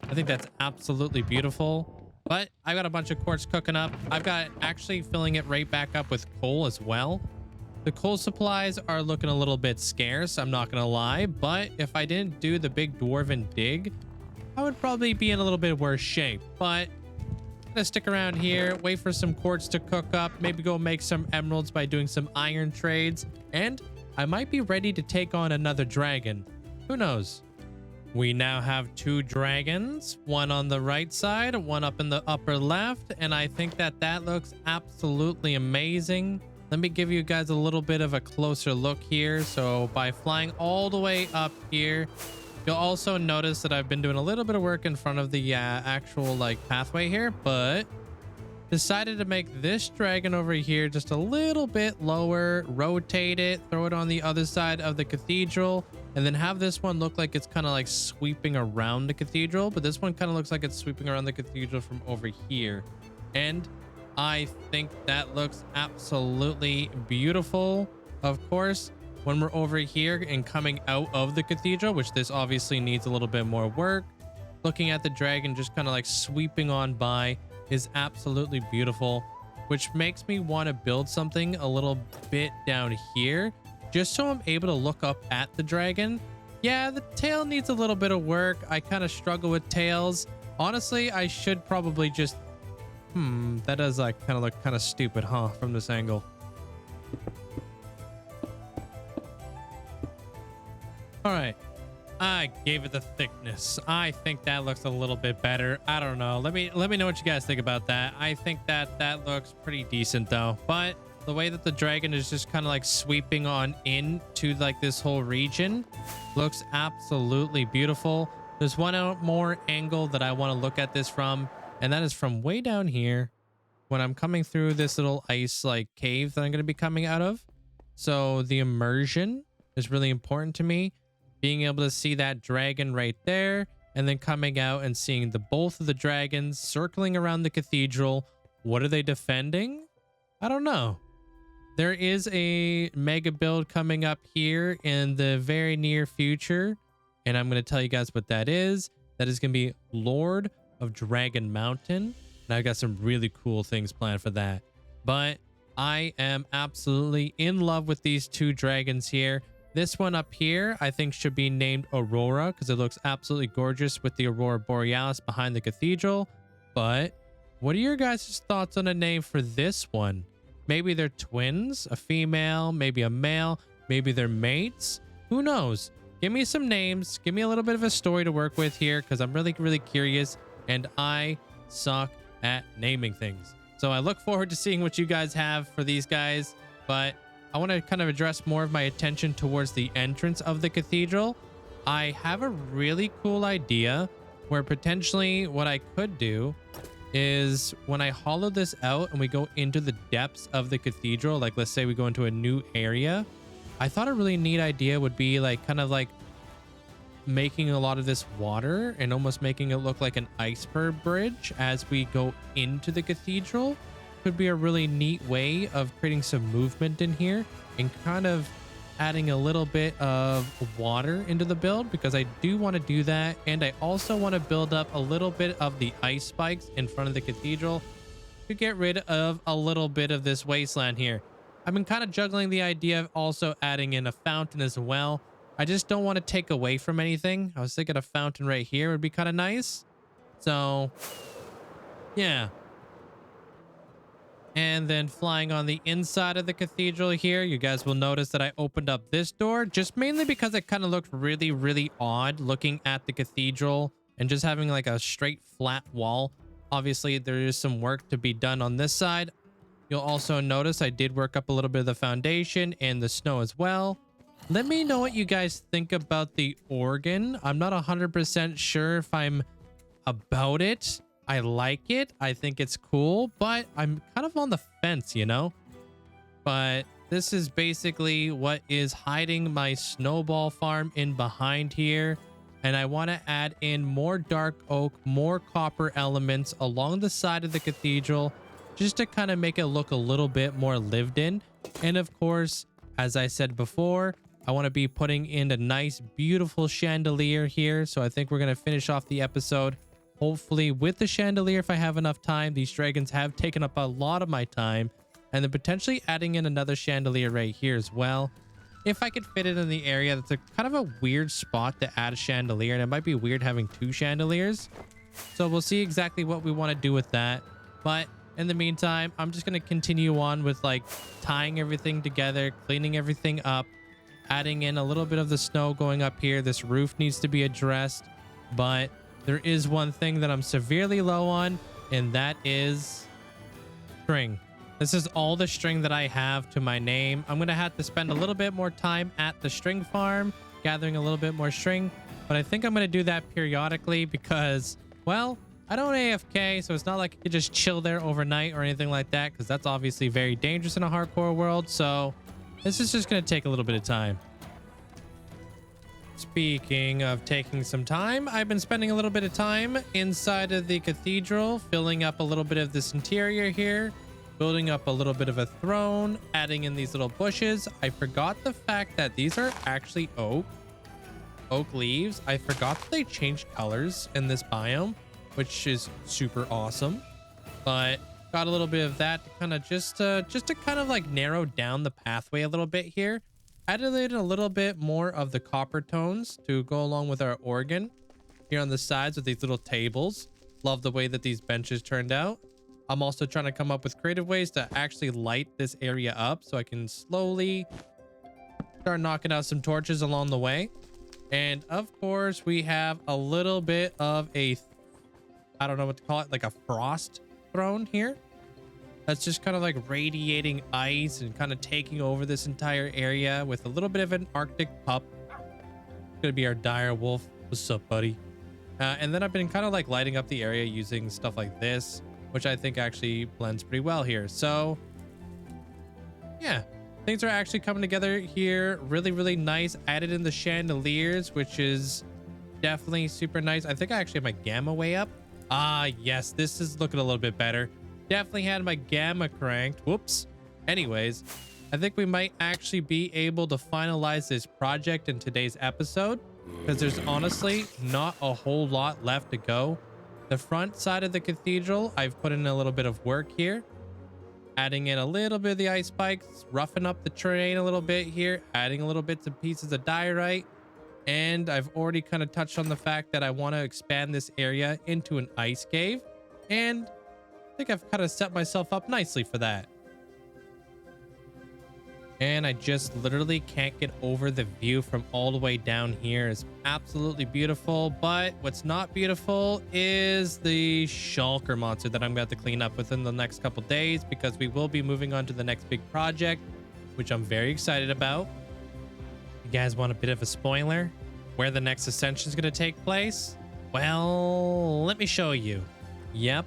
I think that's absolutely beautiful. But I got a bunch of quartz cooking up. I've got actually filling it right back up with coal as well. The coal supplies are looking a little bit scarce, I'm not gonna lie, but if I didn't do the big dwarven dig, I would probably be in a little bit worse shape. But I'm gonna stick around here, wait for some quartz to cook up, maybe go make some emeralds by doing some iron trades, and I might be ready to take on another dragon. Who knows? We now have 2 dragons, one on the right side, one up in the upper left, and I think that that looks absolutely amazing. Let me give you guys a little bit of a closer look here. So by flying all the way up here, you'll also notice that I've been doing a little bit of work in front of the actual like pathway here, but decided to make this dragon over here just a little bit lower, rotate it, throw it on the other side of the cathedral, and then have this one look like it's kind of like sweeping around the cathedral, but this one kind of looks like it's sweeping around the cathedral from over here. And I think that looks absolutely beautiful. Of course, when we're over here and coming out of the cathedral, which this obviously needs a little bit more work, looking at the dragon just kind of like sweeping on by is absolutely beautiful, which makes me want to build something a little bit down here just so I'm able to look up at the dragon. Yeah, the tail needs a little bit of work. I kind of struggle with tails. Honestly, I should probably just that does like kind of look kind of stupid, huh, from this angle. All right, I gave it the thickness. I think that looks a little bit better. I don't know. Let me know what you guys think about that. I think that that looks pretty decent though. But the way that the dragon is just kind of like sweeping on into like this whole region looks absolutely beautiful. There's one more angle that I want to look at this from, and that is from way down here when I'm coming through this little ice like cave that I'm going to be coming out of. So the immersion is really important to me. Being able to see that dragon right there, and then coming out and seeing the both of the dragons circling around the cathedral. What are they defending? I don't know. There is a mega build coming up here in the very near future, and I'm going to tell you guys what that is. That is going to be Lord of Dragon Mountain, and I've got some really cool things planned for that. But I am absolutely in love with these 2 dragons here. This one up here, I think, should be named Aurora because it looks absolutely gorgeous with the Aurora Borealis behind the cathedral. But what are your guys' thoughts on a name for this one? Maybe they're twins, a female, maybe a male, maybe they're mates. Who knows? Give me some names. Give me a little bit of a story to work with here because I'm really, really curious, and I suck at naming things. So I look forward to seeing what you guys have for these guys, but I want to kind of address more of my attention towards the entrance of the cathedral. I have a really cool idea where potentially what I could do is when I hollow this out and we go into the depths of the cathedral, like let's say we go into a new area, I thought a really neat idea would be like kind of like making a lot of this water and almost making it look like an iceberg bridge as we go into the cathedral. Could be a really neat way of creating some movement in here and kind of adding a little bit of water into the build, because I do want to do that. And I also want to build up a little bit of the ice spikes in front of the cathedral to get rid of a little bit of this wasteland here. I've been kind of juggling the idea of also adding in a fountain as well. I just don't want to take away from anything. I was thinking a fountain right here would be kind of nice. So yeah. And then flying on the inside of the cathedral here, you guys will notice that I opened up this door just mainly because it kind of looked really, really odd looking at the cathedral and just having like a straight flat wall. Obviously, there is some work to be done on this side. You'll also notice I did work up a little bit of the foundation and the snow as well. Let me know what you guys think about the organ. I'm not 100% sure if I'm about it. I like it. I think it's cool, but I'm kind of on the fence, you know? But this is basically what is hiding my snowball farm in behind here. And I want to add in more dark oak, more copper elements along the side of the cathedral, just to kind of make it look a little bit more lived in. And of course, as I said before, I want to be putting in a nice, beautiful chandelier here. So I think we're going to finish off the episode hopefully with the chandelier if I have enough time. These dragons have taken up a lot of my time, and then potentially adding in another chandelier right here as well. If I could fit it in the area, that's a kind of a weird spot to add a chandelier, and it might be weird having 2 chandeliers. So we'll see exactly what we want to do with that. But in the meantime, I'm just going to continue on with like tying everything together, cleaning everything up, adding in a little bit of the snow going up here. This roof needs to be addressed, but there is one thing that I'm severely low on, and that is string. This is all the string that I have to my name. I'm going to have to spend a little bit more time at the string farm, gathering a little bit more string, but I think I'm going to do that periodically because, well, I don't AFK, so it's not like I could just chill there overnight or anything like that, because that's obviously very dangerous in a hardcore world. So this is just going to take a little bit of time. Speaking of taking some time, I've been spending a little bit of time inside of the cathedral, filling up a little bit of this interior here, building up a little bit of a throne, adding in these little bushes. I forgot the fact that these are actually oak leaves. I forgot that they changed colors in this biome, which is super awesome. But got a little bit of that to kind of just to kind of like narrow down the pathway a little bit here. Added in a little bit more of the copper tones to go along with our organ here on the sides with these little tables. Love the way that these benches turned out. I'm also trying to come up with creative ways to actually light this area up so I can slowly start knocking out some torches along the way. And of course, we have a little bit of a, I don't know what to call it, like a frost throne here. That's just kind of like radiating ice and kind of taking over this entire area with a little bit of an Arctic pup. It's gonna be our dire wolf. What's up, buddy? And then I've been kind of like lighting up the area using stuff like this, which I think actually blends pretty well here. So yeah, things are actually coming together here. Really, really nice. Added in the chandeliers, which is definitely super nice. I think I actually have my gamma way up. Ah, yes, this is looking a little bit better. Definitely had my gamma cranked. Whoops. Anyways, I think we might actually be able to finalize this project in today's episode, because there's honestly not a whole lot left to go. The front side of the cathedral, I've put in a little bit of work here, adding in a little bit of the ice spikes, roughing up the terrain a little bit here, adding a little bits and pieces of diorite. And I've already kind of touched on the fact that I want to expand this area into an ice cave. And I think I've kind of set myself up nicely for that. And I just literally can't get over the view from all the way down here. It's absolutely beautiful. But what's not beautiful is the shulker monster that I'm going to have to clean up within the next couple days, because we will be moving on to the next big project, which I'm very excited about. You guys want a bit of a spoiler where the next ascension is going to take place? Well, let me show you. Yep.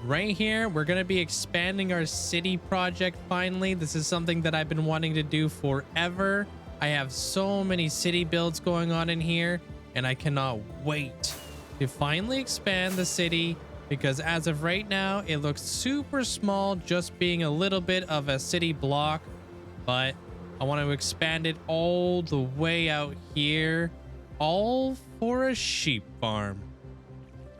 Right here, we're going to be expanding our city project finally. This is something that I've been wanting to do forever. I have so many city builds going on in here, and I cannot wait to finally expand the city, because as of right now, it looks super small, just being a little bit of a city block. But I want to expand it all the way out here, all for a sheep farm.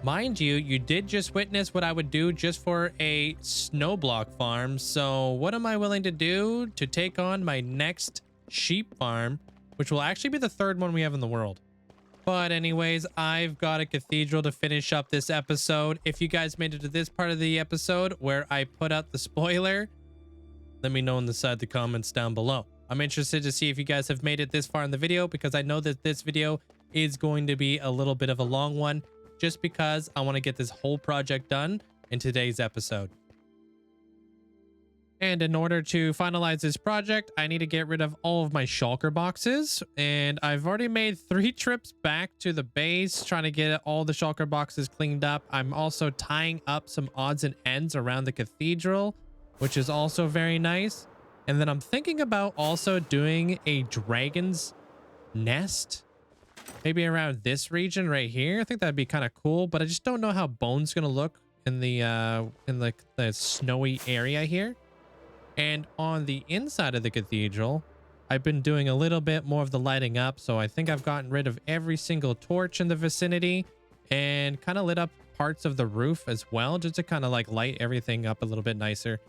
Mind you, you did just witness what I would do just for a snow block farm. So what am I willing to do to take on my next sheep farm, which will actually be the 3rd one we have in the world? But anyways, I've got a cathedral to finish up this episode. If you guys made it to this part of the episode where I put out the spoiler, let me know in the comments down below. I'm interested to see if you guys have made it this far in the video, because I know that this video is going to be a little bit of a long one, just because I want to get this whole project done in today's episode. And in order to finalize this project, I need to get rid of all of my shulker boxes. And I've already made 3 trips back to the base, trying to get all the shulker boxes cleaned up. I'm also tying up some odds and ends around the cathedral, which is also very nice. And then I'm thinking about also doing a dragon's nest, maybe around this region right here. I think that'd be kind of cool, but I just don't know how Bone's gonna look in the snowy area here. And on the inside of the cathedral, I've been doing a little bit more of the lighting up, so I think I've gotten rid of every single torch in the vicinity and kind of lit up parts of the roof as well, just to kind of like light everything up a little bit nicer.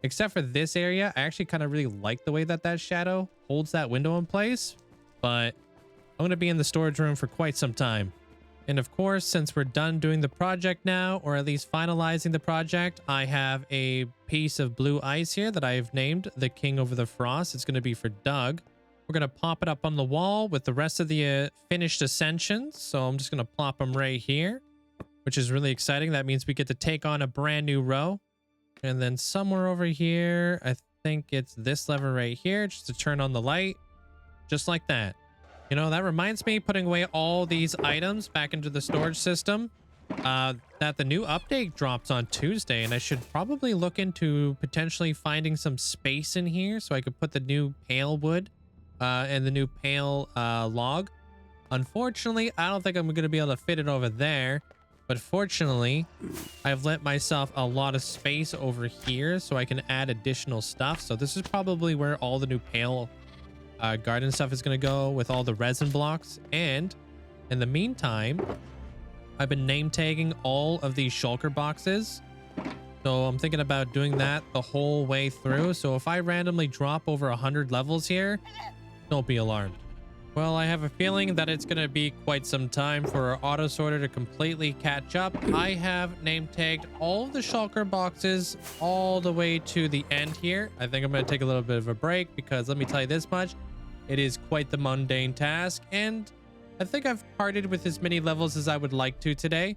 Except for this area, I actually kind of really like the way that that shadow holds that window in place. But I'm going to be in the storage room for quite some time. And of course, since we're done doing the project now, or at least finalizing the project, I have a piece of blue ice here that I've named the King Over the Frost. It's going to be for Doug. We're going to pop it up on the wall with the rest of the finished ascensions. So I'm just going to plop them right here, which is really exciting. That means we get to take on a brand new row. And then somewhere over here, I think it's this lever right here, just to turn on the light, just like that. You know, that reminds me, putting away all these items back into the storage system, that the new update drops on Tuesday, and I should probably look into potentially finding some space in here so I could put the new pale wood and the new pale log. Unfortunately, I don't think I'm going to be able to fit it over there, but fortunately, I've let myself a lot of space over here so I can add additional stuff. So this is probably where all the new pale garden stuff is going to go, with all the resin blocks. And in the meantime, I've been name tagging all of these shulker boxes, so I'm thinking about doing that the whole way through. So if I randomly drop over 100 levels here, don't be alarmed. Well, I have a feeling that it's going to be quite some time for our auto sorter to completely catch up. I have name tagged all of the shulker boxes all the way to the end here. I think I'm going to take a little bit of a break, because let me tell you this much, it is quite the mundane task, and I think I've parted with as many levels as I would like to today.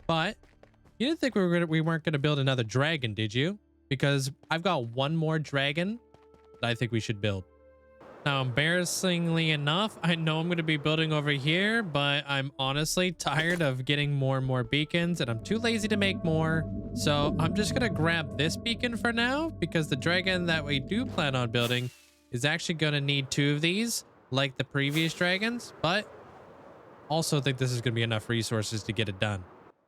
But you didn't think we weren't going to build another dragon, did you? Because I've got one more dragon that I think we should build. Now, embarrassingly enough, I know I'm going to be building over here, but I'm honestly tired of getting more and more beacons, and I'm too lazy to make more. So I'm just going to grab this beacon for now, because the dragon that we do plan on building is actually going to need 2 of these, like the previous dragons, but also think this is going to be enough resources to get it done.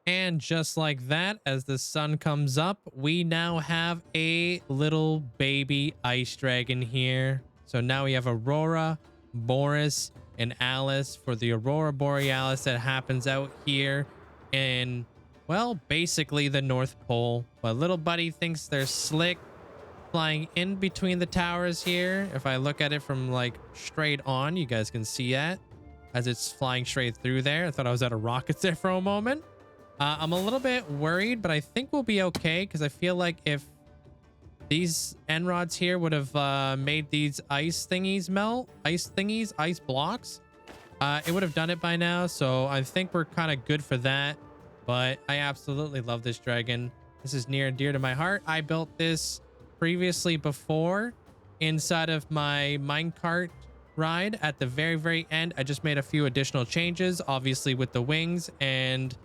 And just like that, as the sun comes up, we now have a little baby ice dragon here. So now we have Aurora, Boris, and Alice for the Aurora Borealis that happens out here in, well, basically the North Pole. But little buddy thinks they're slick, flying in between the towers here. If I look at it from like straight on, you guys can see that as it's flying straight through there. I thought I was out of rockets there for a moment. I'm a little bit worried, but I think we'll be okay, because I feel like if these end rods here would have made these ice blocks, it would have done it by now. So I think we're kind of good for that. But I absolutely love this dragon. This is near and dear to my heart. I built this previously before inside of my minecart ride. At the very end, I just made a few additional changes, obviously with the wings, and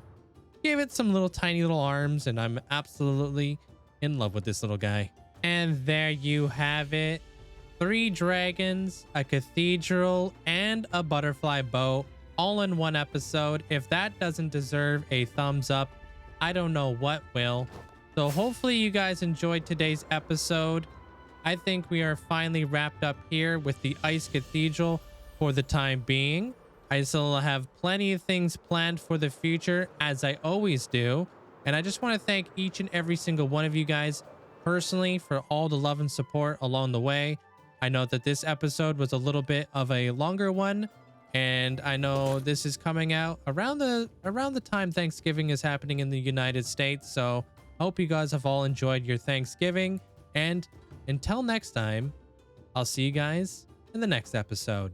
gave it some little tiny little arms, and I'm absolutely in love with this little guy. And there you have it. 3 dragons, a cathedral, and a butterfly boat, all in one episode. If that doesn't deserve a thumbs up, I don't know what will. So hopefully you guys enjoyed today's episode. I think we are finally wrapped up here with the Ice Cathedral for the time being. I still have plenty of things planned for the future, as I always do. And I just want to thank each and every single one of you guys personally for all the love and support along the way. I know that this episode was a little bit of a longer one, and I know this is coming out around the time Thanksgiving is happening in the United States. So I hope you guys have all enjoyed your Thanksgiving, and until next time, I'll see you guys in the next episode.